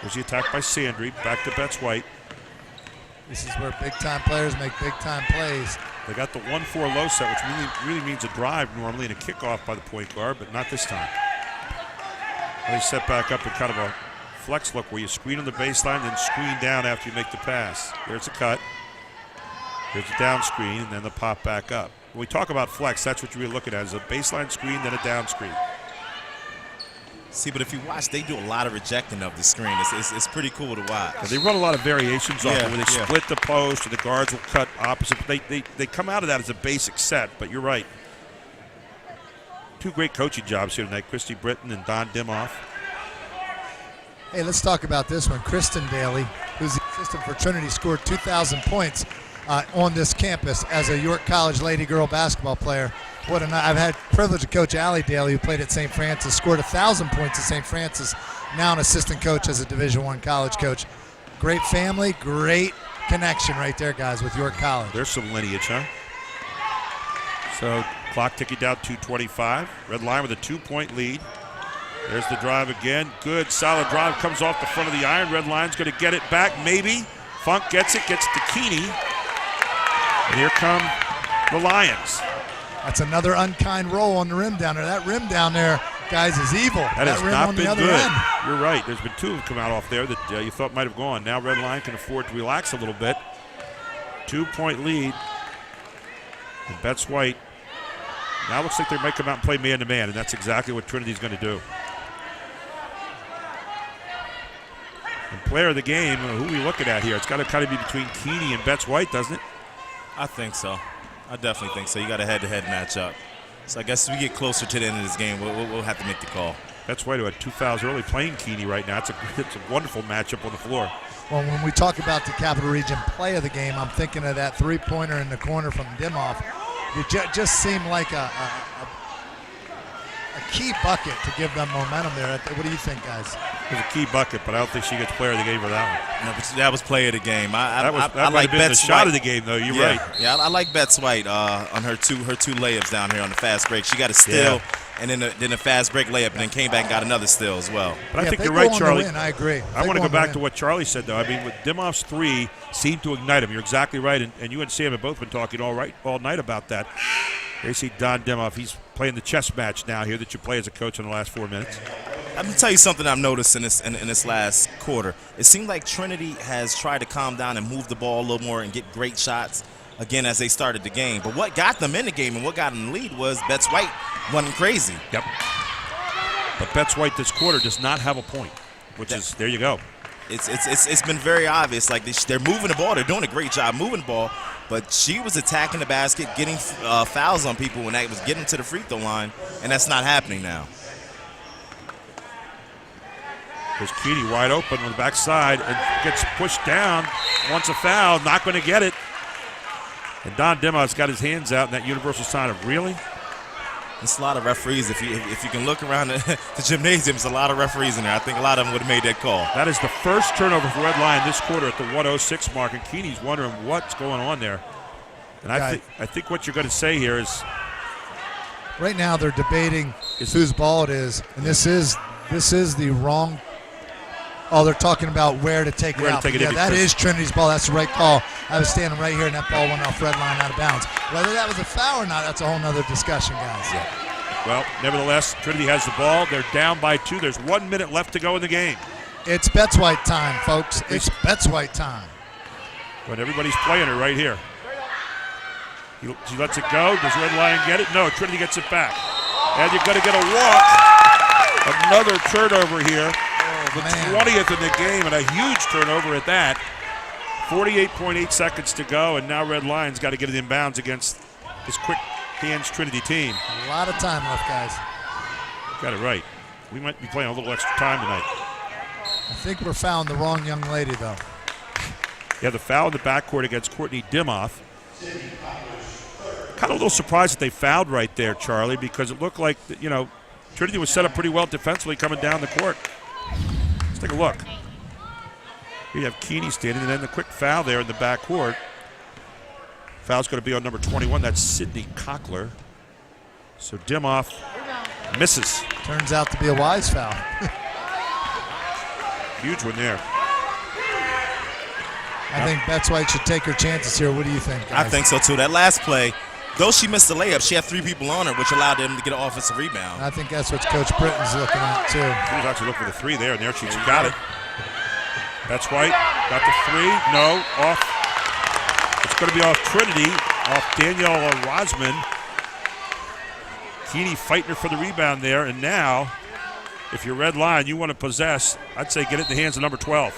There's the attack by Sandry, back to Betts White. This is where big-time players make big-time plays. They got the 1-4 low set, which really means a drive normally and a kickoff by the point guard, but not this time. They set back up in kind of a flex look where you screen on the baseline, then screen down after you make the pass. There's a cut. There's a down screen, and then the pop back up. When we talk about flex, that's what you're looking at, is a baseline screen, then a down screen. See, but if you watch, they do a lot of rejecting of the screen. It's pretty cool to watch. Yeah, they run a lot of variations off it, where they split the post, and the guards will cut opposite. They come out of that as a basic set, but you're right. Two great coaching jobs here tonight, Christy Britton and Don Dimoff. Hey, let's talk about this one. Kristen Daly, who's the assistant for Trinity, scored 2,000 points on this campus as a York College Lady Girl basketball player. I've had the privilege to coach Allie Daly, who played at St. Francis, scored 1,000 points at St. Francis, now an assistant coach as a Division I college coach. Great family, great connection right there, guys, with York College. There's some lineage, huh? So clock ticking down, 2:25. Red Lion with a 2-point lead. There's the drive again. Good, solid drive. Comes off the front of the iron. Red Lion's going to get it back, maybe. Funk gets it to Keeney. And here come the Lions. That's another unkind roll on the rim down there. That rim down there, guys, is evil. That has rim not on been the other good. end. You're right. There's been 2 have come out off there that you thought might have gone. Now Red Lion can afford to relax a little bit. 2-point lead. And Betts White. Now looks like they might come out and play man-to-man, and that's exactly what Trinity's going to do. And player of the game, who are we looking at here? It's got to kind of be between Keeney and Betts White, doesn't it? I think so. I definitely think so. You got a head-to-head matchup. So I guess as we get closer to the end of this game, we'll have to make the call. Betts White, who had 2 fouls early, playing Keeney right now. It's a wonderful matchup on the floor. Well, when we talk about the Capital Region play of the game, I'm thinking of that 3-pointer in the corner from Dimoff. It just seemed like a key bucket to give them momentum there. What do you think, guys? It was a key bucket, but I don't think she gets player of the game for that one. No, but that was player of the game. I like might have been the shot of the game, though. You're right. Yeah, I like Betts White on her two layups down here on the fast break. She got a steal, and then a fast break layup, and then came back and got another steal as well. But I think you're right, Charlie. I agree. I want to go back to what Charlie said, though. I mean, with Dimoff's 3 seemed to ignite him. You're exactly right, and you and Sam have both been talking all night about that. There you see Don Dimoff. He's playing the chess match now here that you play as a coach in the last 4 minutes. I'm going to tell you something I've noticed in this last quarter. It seemed like Trinity has tried to calm down and move the ball a little more and get great shots again as they started the game. But what got them in the game and what got them in the lead was Betts White running crazy. Yep. But Betts White this quarter does not have a point, there you go. It's been very obvious. Like they're moving the ball. They're doing a great job moving the ball. But she was attacking the basket, getting fouls on people when that was getting to the free throw line, and that's not happening now. There's Keeney wide open on the backside and gets pushed down. Wants a foul, not going to get it. And Don Dimoff's got his hands out in that universal sign of really. It's a lot of referees. If you can look around the gymnasium, there's a lot of referees in there. I think a lot of them would have made that call. That is the first turnover for Red Lion this quarter at the 1:06 mark, and Keeney's wondering what's going on there. And I think what you're going to say here is, right now they're debating whose ball it is, and this is the wrong. Oh, they're talking about where to take it out. That is Trinity's ball. That's the right call. I was standing right here, and that ball went off Red Line out of bounds. Whether that was a foul or not, that's a whole nother discussion, guys. Yeah. Well, nevertheless, Trinity has the ball. They're down by 2. There's 1 minute left to go in the game. It's Betts White time, folks. It's Betts White time. But everybody's playing her right here. She lets it go. Does Red Lion get it? No, Trinity gets it back. And you're going to get a walk. Another turnover here. The 20th in the game, and a huge turnover at that. 48.8 seconds to go, and now Red Lion's got to get it in bounds against this quick hands Trinity team. A lot of time left, guys. Got it right. We might be playing a little extra time tonight. I think we're fouling the wrong young lady, though. Yeah, the foul in the backcourt against Courtney Dimoff. Kind of a little surprised that they fouled right there, Charlie, because it looked like, Trinity was set up pretty well defensively coming down the court. Let's take a look. Here you have Keeney standing, and then the quick foul there in the backcourt. Foul's going to be on number 21. That's Sydney Cockler. So Dimoff misses. Turns out to be a wise foul. Huge one there. I think Betts White should take her chances here. What do you think, guys? I think so, too. That last play, though she missed the layup, she had 3 people on her, which allowed them to get an offensive rebound. I think that's what Coach Britton's looking at, too. He was actually looking for the 3 there, and there she got it. That's White. Got the 3. No. Off. It's going to be off Trinity. Off Danielle Rosman. Keeney fighting her for the rebound there. And now, if you're Red Lion, you want to possess, I'd say get it in the hands of number 12.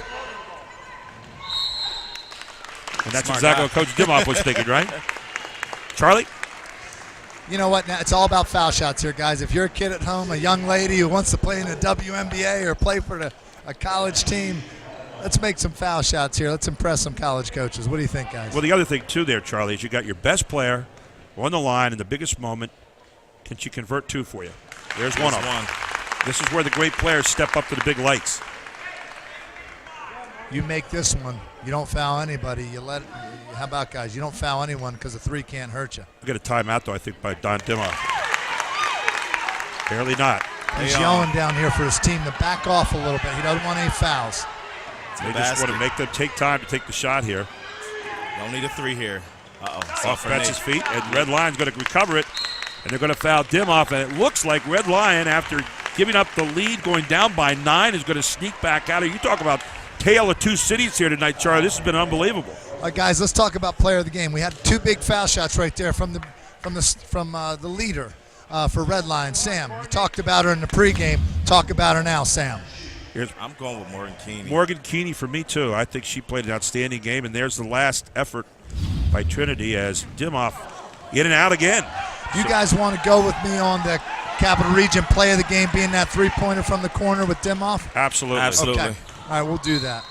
And that's exactly what Coach Dimoff was thinking, right? Charlie? You know what? Now, it's all about foul shots here, guys. If you're a kid at home, a young lady who wants to play in the WNBA or play for a college team, let's make some foul shots here. Let's impress some college coaches. What do you think, guys? Well, the other thing, too, there, Charlie, is you got your best player on the line in the biggest moment. Can she convert 2 for you? There's one of them. This is where the great players step up to the big lights. You make this one. You don't foul anybody. How about, guys? You don't foul anyone because a 3 can't hurt you. We got a timeout, though, I think, by Don Dimoff. Barely not. He's yelling down here for his team to back off a little bit. He doesn't want any fouls. They just want to make them take time to take the shot here. Don't need a 3 here. Off Betts' feet, and Red Lion's going to recover it, and they're going to foul Dimoff, and it looks like Red Lion, after giving up the lead, going down by 9, is going to sneak back out of it. You talk about tale of 2 cities here tonight, Charlie. This has been unbelievable. All right, guys, let's talk about player of the game. We had 2 big foul shots right there from the leader for Red Lion, Sam. You talked about her in the pregame. Talk about her now, Sam. I'm going with Morgan Keeney. Morgan Keeney for me, too. I think she played an outstanding game, and there's the last effort by Trinity as Dimoff in and out again. You guys want to go with me on the Capital Region play of the game being that 3-pointer from the corner with Dimoff? Absolutely. Okay. All right, we'll do that.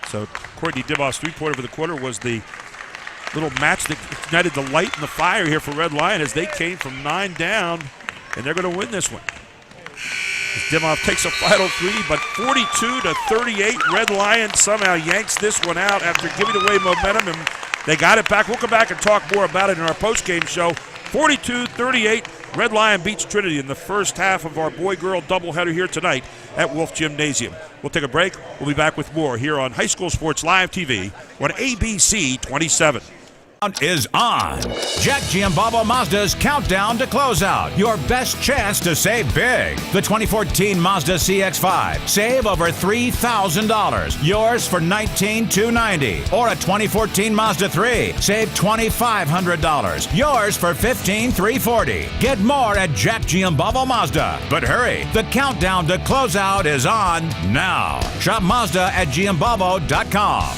So Courtney Dimoff's 3-pointer for the quarter was the little match that ignited the light and the fire here for Red Lion as they came from 9 down, and they're going to win this one. As Dimoff takes a final 3, but 42-38, Red Lion somehow yanks this one out after giving away momentum, and they got it back. We'll come back and talk more about it in our post-game show. 42-38, Red Lion beats Trinity in the first half of our boy-girl doubleheader here tonight at Wolf Gymnasium. We'll take a break. We'll be back with more here on High School Sports Live TV on ABC 27. Is on. Jack Giambalvo Mazda's countdown to closeout. Your best chance to save big. The 2014 Mazda CX-5. Save over $3,000. Yours for $19,290. Or a 2014 Mazda 3. Save $2,500. Yours for $15,340. Get more at Jack Giambalvo Mazda. But hurry, the countdown to closeout is on now. Shop Mazda at Giambalvo.com.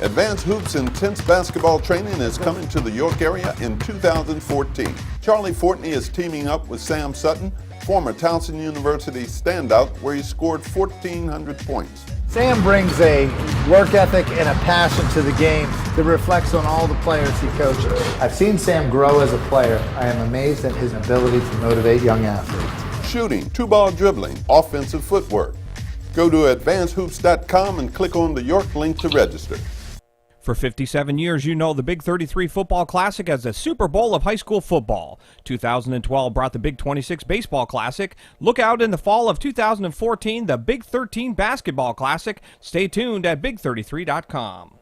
Advanced Hoops Intense Basketball Training is coming to the York area in 2014. Charlie Fortney is teaming up with Sam Sutton, former Towson University standout, where he scored 1,400 points. Sam brings a work ethic and a passion to the game that reflects on all the players he coaches. I've seen Sam grow as a player. I am amazed at his ability to motivate young athletes. Shooting, two-ball dribbling, offensive footwork. Go to advancedhoops.com and click on the York link to register. For 57 years, you know the Big 33 Football Classic as the Super Bowl of high school football. 2012 brought the Big 26 Baseball Classic. Look out in the fall of 2014, the Big 13 Basketball Classic. Stay tuned at big33.com.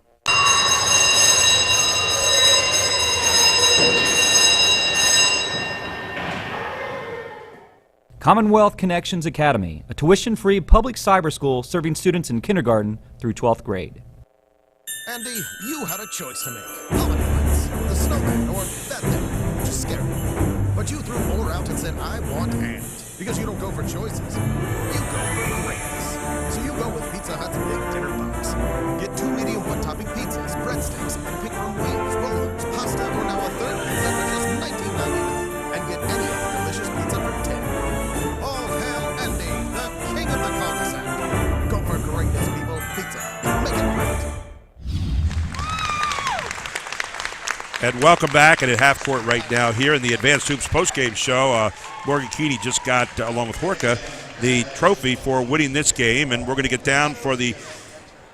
Commonwealth Connections Academy, a tuition-free public cyber school serving students in kindergarten through 12th grade. Andy, you had a choice to make. Holiday lights, the snowman, or that thing, which is scary. But you threw more out and said, I want and. Because you don't go for choices. You go for greatness. So you go with Pizza Hut's Big Dinner Box. Get 2 medium one-topping pizzas, breadsticks, and pick from wings, rolls, pasta, or now a third pizza for just $19.99. And get any of the delicious pizza for $10. All hail Andy, the king of the cul-de-sac. Go for greatness, people. Pizza Hut. Make it great. And welcome back, and at half court right now here in the Advanced Hoops postgame show. Morgan Keeney just got, along with Horka, the trophy for winning this game, and we're going to get down for the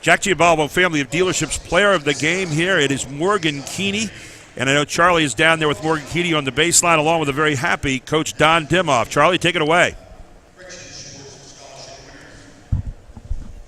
Jack Giambalvo Family of Dealerships player of the game here. It is Morgan Keeney, and I know Charlie is down there with Morgan Keeney on the baseline, along with a very happy Coach Don Dimoff. Charlie, take it away.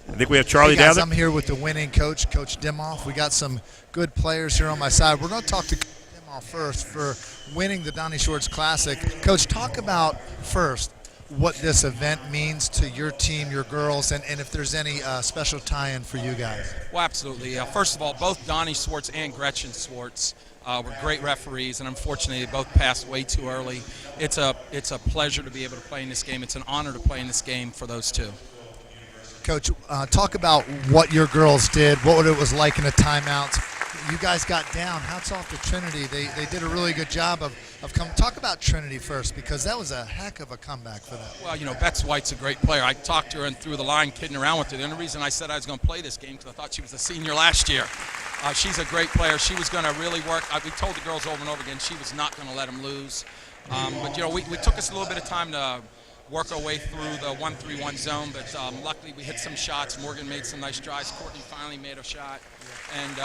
I think we have Charlie hey guys, down there. I'm here with the winning coach, Coach Dimoff. We got some good players here on my side. We're going to talk to Coach Dimoff first for winning the Donnie Shorts Classic. Coach, talk about first what this event means to your team, your girls, and if there's any special tie-in for you guys. Well, absolutely. First of all, both Donnie Swartz and Gretchen Swartz were great referees, and unfortunately they both passed way too early. It's a pleasure to be able to play in this game. It's an honor to play in this game for those two. Comcoach, talk about what your girls did, what it was like in the timeouts. You guys got down. Hats off to Trinity. They did a really good job of coming. Talk about Trinity first, because that was a heck of a comeback for them. Well, you know, Bex White's a great player. I talked to her and through the line kidding around with her. The only reason I said I was going to play this game because I thought she was a senior last year. She's a great player. She was going to really work. We told the girls over and over again she was not going to let them lose. But, you know, we took us a little bit of time to work our way through the 1-3-1 zone, but luckily we hit some shots. Morgan made some nice drives. Courtney finally made a shot, and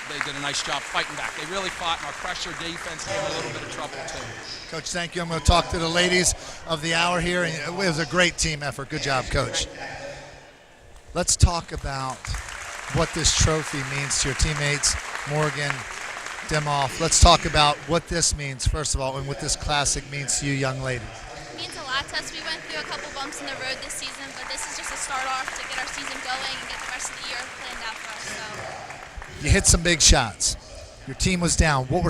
they did a nice job fighting back. They really fought, and our pressure defense gave a little bit of trouble too. Coach, thank you. I'm going to talk to the ladies of the hour here. It was a great team effort. Good job, Coach. Let's talk about what this trophy means to your teammates, Morgan, Dimoff. Let's talk about what this means, first of all, and what this classic means to you young ladies. It means a lot to us. We went through a couple bumps in the road this season, but this is just a start off to get our season going and get the rest of the year planned out for us. So. You hit some big shots. Your team was down. What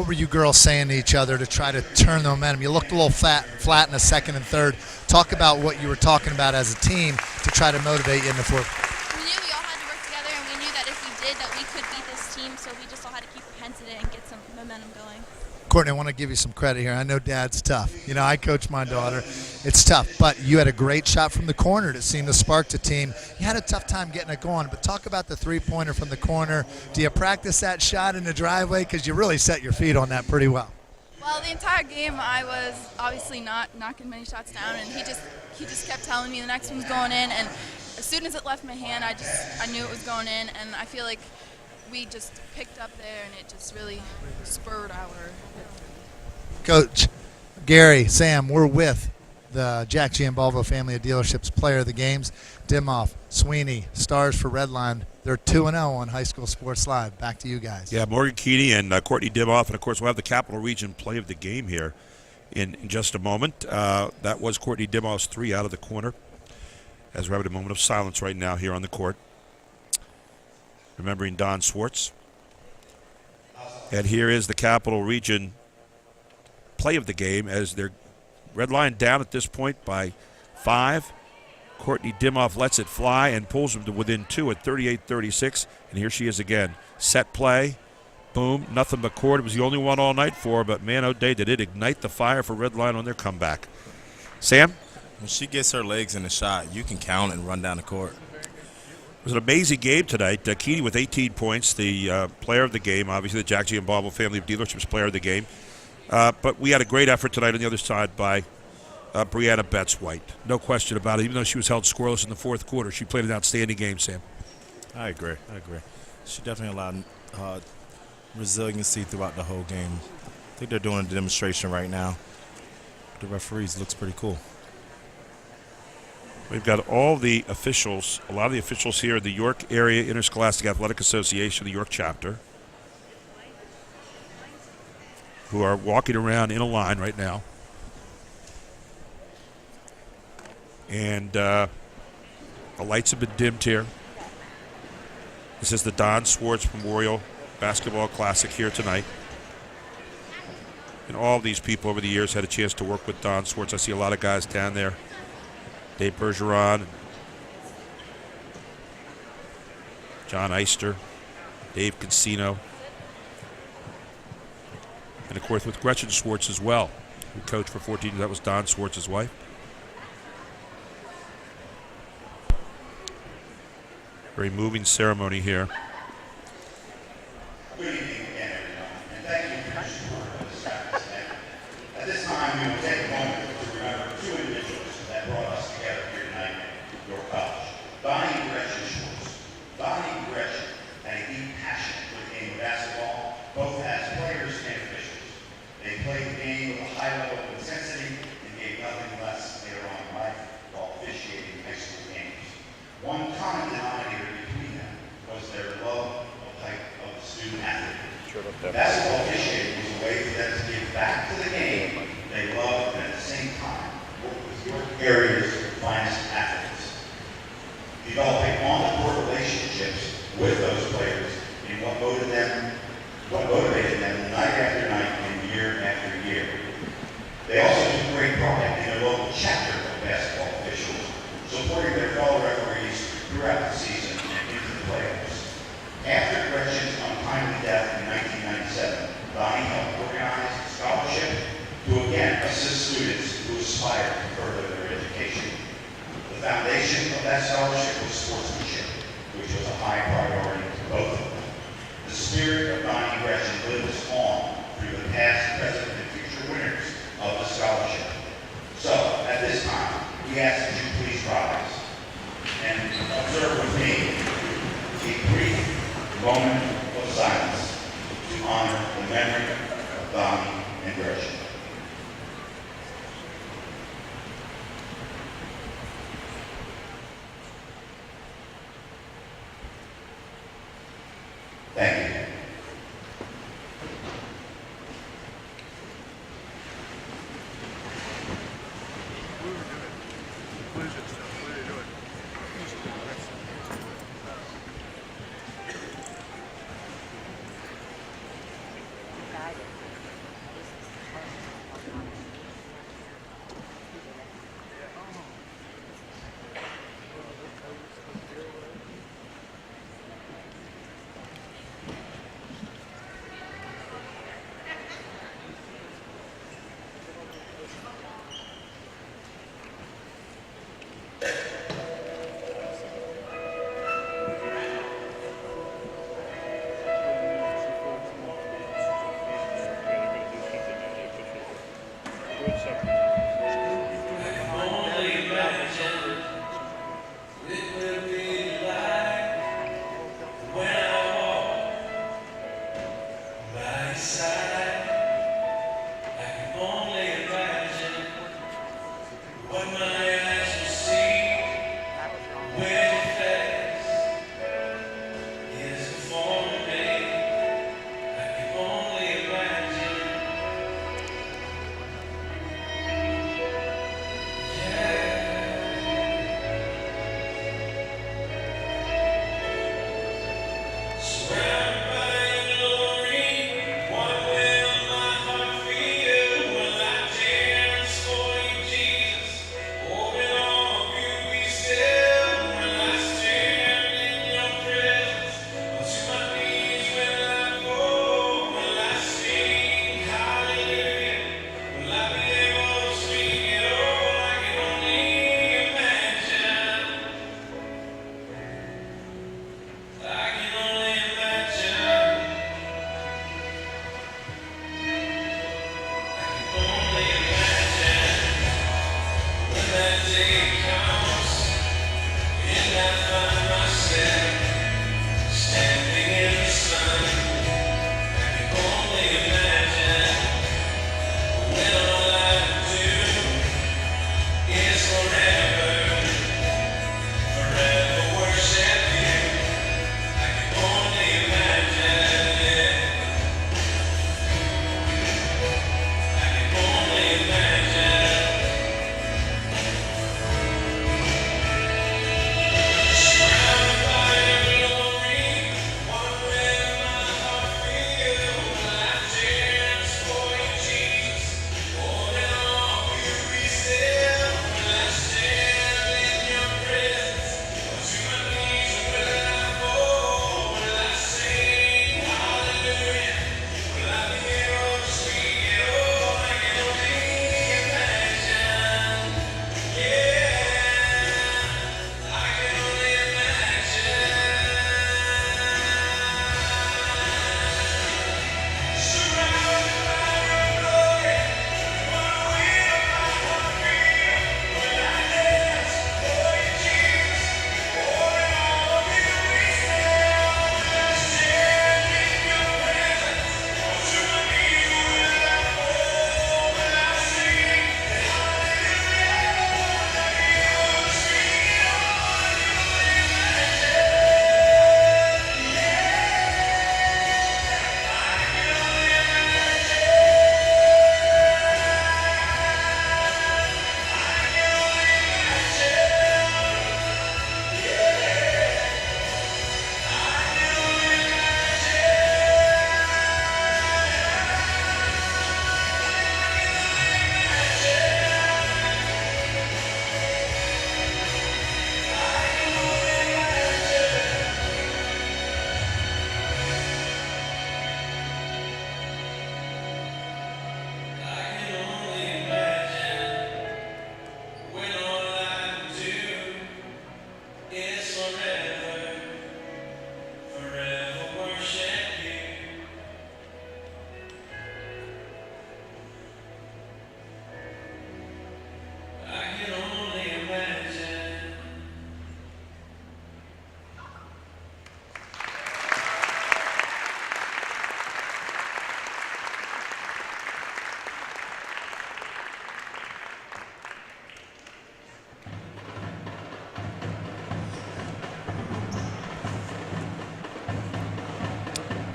were you girls saying to each other to try to turn the momentum? You looked a little flat in the second and third. Talk about what you were talking about as a team to try to motivate you in the fourth. We knew we all had to work together, and we knew that if we did, that we could beat this team. So we just all had to keep our heads in it and get some momentum going. Courtney, I want to give you some credit here. I know Dad's tough. You know, I coach my daughter. It's tough, but you had a great shot from the corner that seemed to spark the team. You had a tough time getting it going, but talk about the three-pointer from the corner. Do you practice that shot in the driveway? Because you really set your feet on that pretty well. Well, the entire game I was obviously not knocking many shots down, and he just kept telling me the next one's going in, and as soon as it left my hand, I knew it was going in, and I feel like we just picked up there, and it just really spurred our Coach, Gary, Sam, we're with the Jack Giambalvo Family of Dealerships player of the games. Dimoff, Sweeney, stars for Redline. They're 2-0 on High School Sports Live. Back to you guys. Yeah, Morgan Keeney and Courtney Dimoff, and of course we'll have the Capital Region play of the game here in just a moment. That was Courtney Dimoff's three out of the corner, as we're having a moment of silence right now here on the court, remembering Don Swartz. And here is the Capital Region play of the game as they're red line down at this point by 5. Courtney Dimoff lets it fly and pulls them to within 2 at 38-36. And here she is again. Set play. Boom. Nothing but court. It was the only one all night for her, but man, oh day, did it ignite the fire for red line on their comeback. Sam? When she gets her legs in the shot, you can count and run down the court. was an amazing game tonight. Keeney with 18 points, the player of the game, obviously the Jack Giambalvo family of dealerships player of the game. But we had a great effort tonight on the other side by Brianna Betts-White. No question about it. Even though she was held scoreless in the fourth quarter, she played an outstanding game, Sam. I agree. She definitely allowed resiliency throughout the whole game. I think they're doing a demonstration right now. The referees looks pretty cool. We've got all the officials, a lot of the officials here in the York Area Interscholastic Athletic Association, the York chapter, who are walking around in a line right now. And the lights have been dimmed here. This is the Don Swartz Memorial Basketball Classic here tonight. And all these people over the years had a chance to work with Don Swartz. I see a lot of guys down there. Dave Bergeron, John Eister, Dave Cassino, and of course with Gretchen Swartz as well, who coached for 14 years. That was Don Swartz's wife. Very moving ceremony here. Good evening again, everyone, and thank you for your support of this practice today. At this time, we will take a moment to remember two individuals that brought us together here tonight at York College. Donnie and Gretchen Schwartz. Donnie and Gretchen had a deep passion for the game of basketball, both as players and officials. They played the game with a high level of intensity and gave nothing less later on in life while officiating high school games. One common denominator between them was their love of the student athlete. Basketball officiating was a way for them to give back to the game they loved and at the same time work with York area's finest athletes. Developing on-the-court relationships with those players in what motivated them night after night and year after year. They also took great pride in their local chapter of basketball officials, supporting their fellow referees throughout the season and into the playoffs. After Gretchen's untimely death in 1997, Donnie helped organize a scholarship to again assist students who aspire to further their education. The foundation of that scholarship was sportsmanship, which was a high priority to both of them. The spirit of Donnie and Gretchen lives on through the past, present, and future winners of the scholarship. So, at this time, we ask that you please rise and observe with me a brief moment of silence to honor the memory of Donnie and Gretchen. Thank you.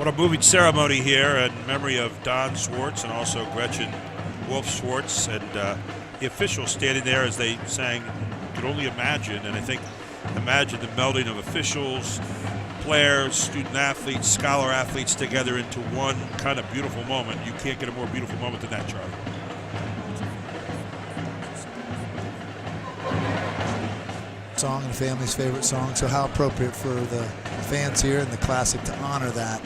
What a moving ceremony here in memory of Don Swartz and also Gretchen Wolf Swartz, and the officials standing there as they sang Could Only Imagine. And I think imagine the melding of officials, players, student athletes, scholar athletes together into one kind of beautiful moment. You can't get a more beautiful moment than that, Charlie. Song and family's favorite song, so how appropriate for the fans here and the Classic to honor that.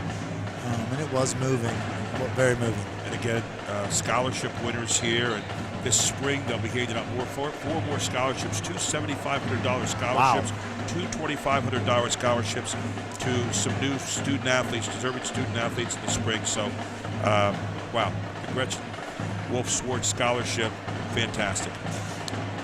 And it was moving, very moving. And again, scholarship winners here, and this spring they'll be handing out four more scholarships, 2 $7,500 scholarships, wow. 2 $2,500 scholarships to some new student athletes, deserving student athletes in the spring. So, wow, the Gretchen Wolf Swartz Scholarship, fantastic.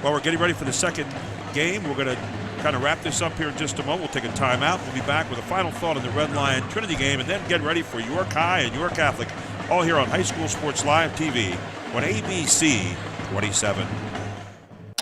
Well, we're getting ready for the second game. We're going to kind of wrap this up here in just a moment. We'll take a timeout. We'll be back with a final thought on the Red Lion Trinity game, and then get ready for York High and York Catholic, all here on High School Sports Live TV on ABC 27.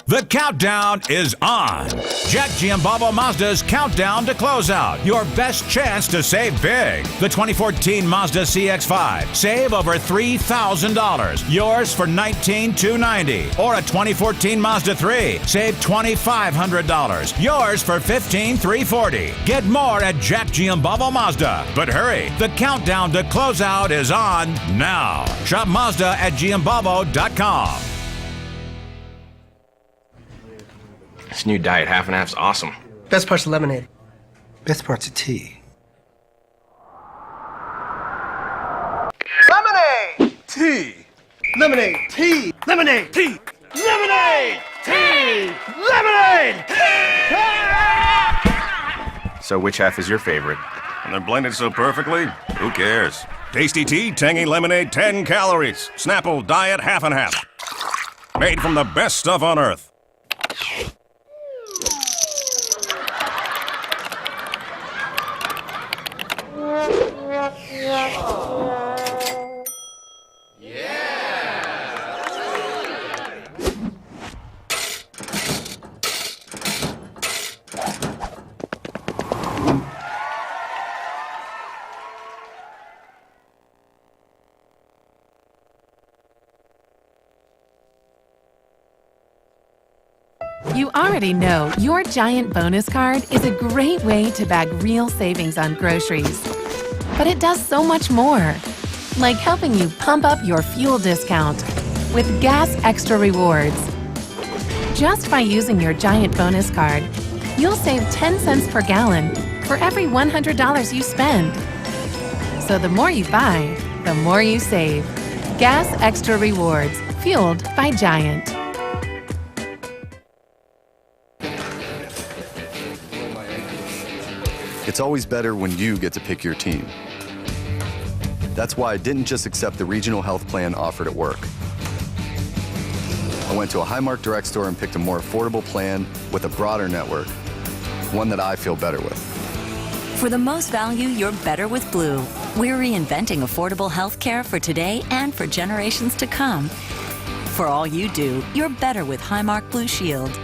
The countdown is on. Jack Giambalvo Mazda's countdown to closeout. Your best chance to save big. The 2014 Mazda CX-5. Save over $3,000. Yours for $19,290. Or a 2014 Mazda 3. Save $2,500. Yours for $15,340. Get more at Jack Giambalvo Mazda. But hurry, the countdown to closeout is on now. Shop Mazda at Giambalvo.com. This new diet, half and half's awesome. Best part's the lemonade. Best part's the tea. Lemonade! Tea! Lemonade! Tea! Lemonade! Tea! Lemonade! Tea! Lemonade! So which half is your favorite? And they're blended so perfectly, who cares? Tasty tea, tangy lemonade, 10 calories. Snapple diet, half and half. Made from the best stuff on earth. You already know your Giant bonus card is a great way to bag real savings on groceries. But it does so much more, like helping you pump up your fuel discount with Gas Extra Rewards. Just by using your Giant bonus card, you'll save 10 cents per gallon for every $100 you spend. So the more you buy, the more you save. Gas Extra Rewards, fueled by Giant. It's always better when you get to pick your team. That's why I didn't just accept the regional health plan offered at work. I went to a Highmark Direct store and picked a more affordable plan with a broader network, one that I feel better with. For the most value, you're better with Blue. We're reinventing affordable health care for today and for generations to come. For all you do, you're better with Highmark Blue Shield.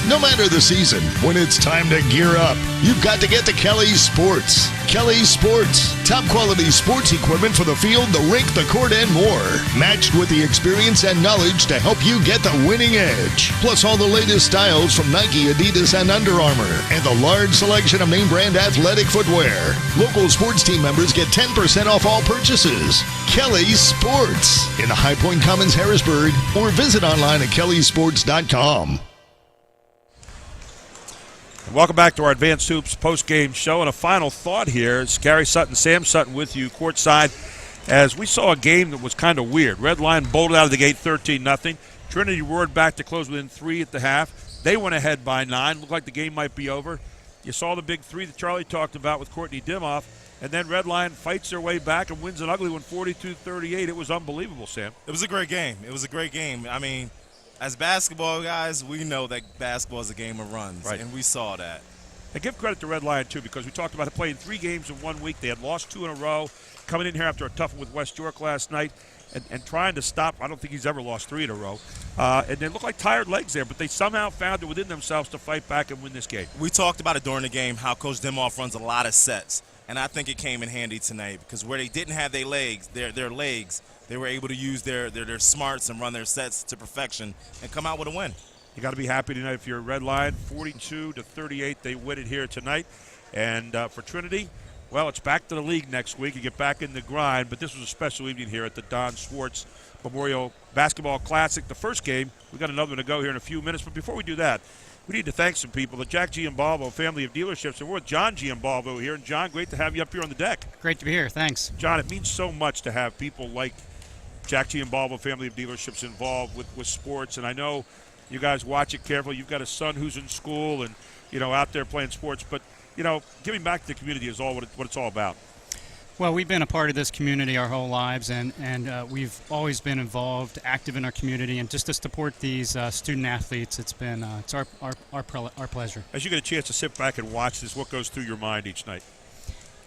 No matter the season, when it's time to gear up, you've got to get to Kelly's Sports. Kelly's Sports. Top quality sports equipment for the field, the rink, the court, and more. Matched with the experience and knowledge to help you get the winning edge. Plus all the latest styles from Nike, Adidas, and Under Armour. And the large selection of name brand athletic footwear. Local sports team members get 10% off all purchases. Kelly's Sports. In the High Point Commons, Harrisburg. Or visit online at kellysports.com. Welcome back to our Advanced Hoops post-game show. And a final thought here. It's Gary Sutton, Sam Sutton with you courtside as we saw a game that was kind of weird. Red Lion bolted out of the gate 13-0. Trinity roared back to close within 3 at the half. They went ahead by 9. Looked like the game might be over. You saw the big 3 that Charlie talked about with Courtney Dimoff. And then Red Lion fights their way back and wins an ugly one, 42-38. It was unbelievable, Sam. It was a great game. I mean, as basketball guys, we know that basketball is a game of runs, right, and we saw that. And give credit to Red Lion, too, because we talked about it playing 3 games in 1 week. They had lost 2 in a row, coming in here after a tough one with West York last night and trying to stop. I don't think he's ever lost 3 in a row. And they look like tired legs there, but they somehow found it within themselves to fight back and win this game. We talked about it during the game, how Coach Dimoff runs a lot of sets. And I think it came in handy tonight because where they didn't have their legs, they were able to use their smarts and run their sets to perfection and come out with a win. You got to be happy tonight if you're a Red Line. 42-38, they win it here tonight. And for Trinity, well, it's back to the league next week. You get back in the grind, but this was a special evening here at the Don Schwartz Memorial Basketball Classic. The first game, we got another one to go here in a few minutes, but before we do that, we need to thank some people. The Jack Giambalvo family of dealerships, and we're with John Giambalvo here. And John, great to have you up here on the deck. Great to be here, thanks. John, it means so much to have people like Jack Giambalvo family of dealerships involved with sports, and I know you guys watch it carefully. You've got a son who's in school and, out there playing sports, but, giving back to the community is all what it's all about. Well, we've been a part of this community our whole lives, and we've always been involved, active in our community, and just to support these student athletes, it's been it's our pleasure. As you get a chance to sit back and watch this, what goes through your mind each night?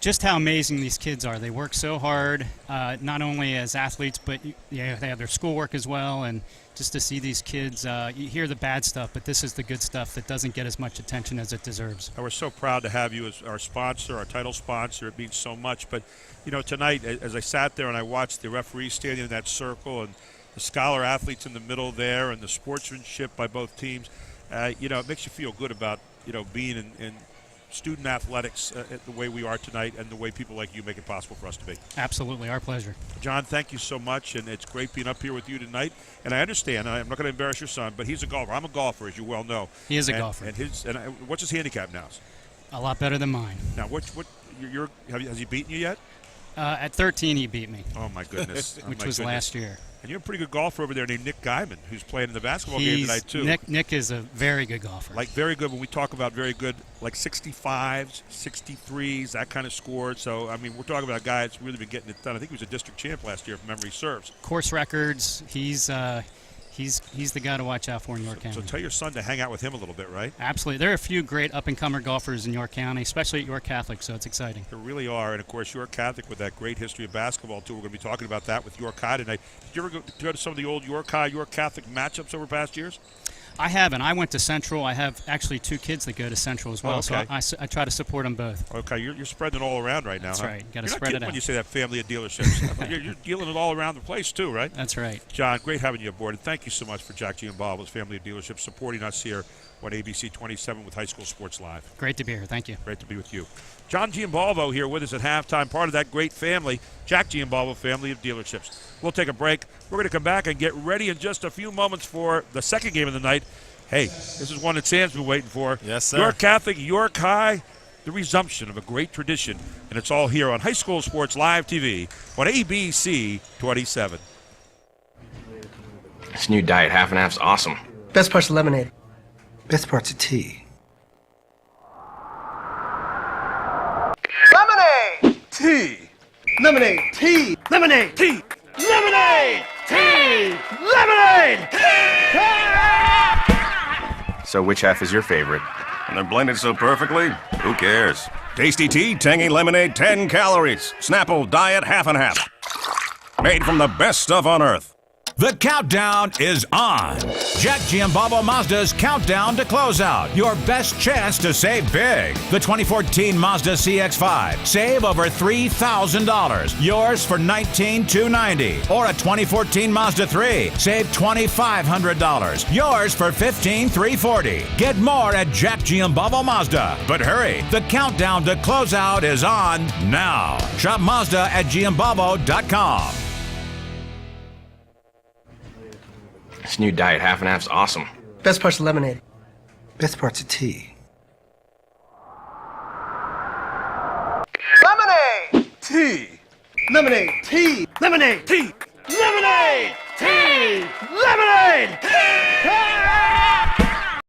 Just how amazing these kids are. They work so hard, not only as athletes, but they have their schoolwork as well, and just to see these kids, you hear the bad stuff, but this is the good stuff that doesn't get as much attention as it deserves. We're so proud to have you as our sponsor, our title sponsor. It means so much. But, tonight, as I sat there and I watched the referees standing in that circle and the scholar athletes in the middle there and the sportsmanship by both teams, it makes you feel good about, being in student athletics the way we are tonight and the way people like you make it possible for us to be. Absolutely, our pleasure. John, thank you so much, and it's great being up here with you tonight. And I understand, I'm not going to embarrass your son, but he's a golfer. I'm a golfer, as you well know. He is a golfer. And what's his handicap now? A lot better than mine. Now, has he beaten you yet? At 13, he beat me. Oh, my goodness. Which was last year. And you're a pretty good golfer over there named Nick Guyman, who's playing in the basketball game tonight, too. Nick is a very good golfer. Like, very good. When we talk about very good, like 65s, 63s, that kind of score. So, I mean, we're talking about a guy that's really been getting it done. I think he was a district champ last year, if memory serves. Course records, he's the guy to watch out for in York County. So tell your son to hang out with him a little bit, right? Absolutely. There are a few great up-and-comer golfers in York County, especially at York Catholic, so it's exciting. There really are. And, of course, York Catholic with that great history of basketball, too. We're going to be talking about that with York High tonight. Did you ever go to some of the old York High, York Catholic matchups over past years? I haven't. I went to Central. I have actually two kids that go to Central as well, okay. So I try to support them both. Okay, you're spreading it all around right now, That's huh? right. Got to You're spread not it out. when you say that family of dealerships. you're dealing it all around the place, too, right? That's right. John, great having you aboard. And thank you so much for Jack Giambalvo's family of dealerships supporting us here on ABC 27 with High School Sports Live. Great to be here. Thank you. Great to be with you. John Giambalvo here with us at halftime, part of that great family, Jack Giambalvo family of dealerships. We'll take a break. We're going to come back and get ready in just a few moments for the second game of the night. Hey, this is one that Sam's been waiting for. Yes, sir. York Catholic, York High, the resumption of a great tradition. And it's all here on High School Sports Live TV on ABC 27. This new diet half and half's awesome. Best part's lemonade. Best part's a tea. Lemonade! Tea! Lemonade! Tea! Lemonade! Tea! Lemonade! Tea! Lemonade! So which half is your favorite? And they're blended so perfectly, who cares? Tasty tea, tangy lemonade, 10 calories. Snapple diet half and half. Made from the best stuff on earth. The countdown is on. Jack Giambalvo Mazda's countdown to closeout. Your best chance to save big. The 2014 Mazda CX-5. Save over $3,000. Yours for $19,290. Or a 2014 Mazda 3. Save $2,500. Yours for $15,340. Get more at Jack Giambalvo Mazda. But hurry, the countdown to closeout is on now. Shop Mazda at Giambalvo.com. This new diet half and half's awesome. Best part's lemonade. Best part's a tea. Lemonade! Tea! Lemonade! Tea! Lemonade! Tea!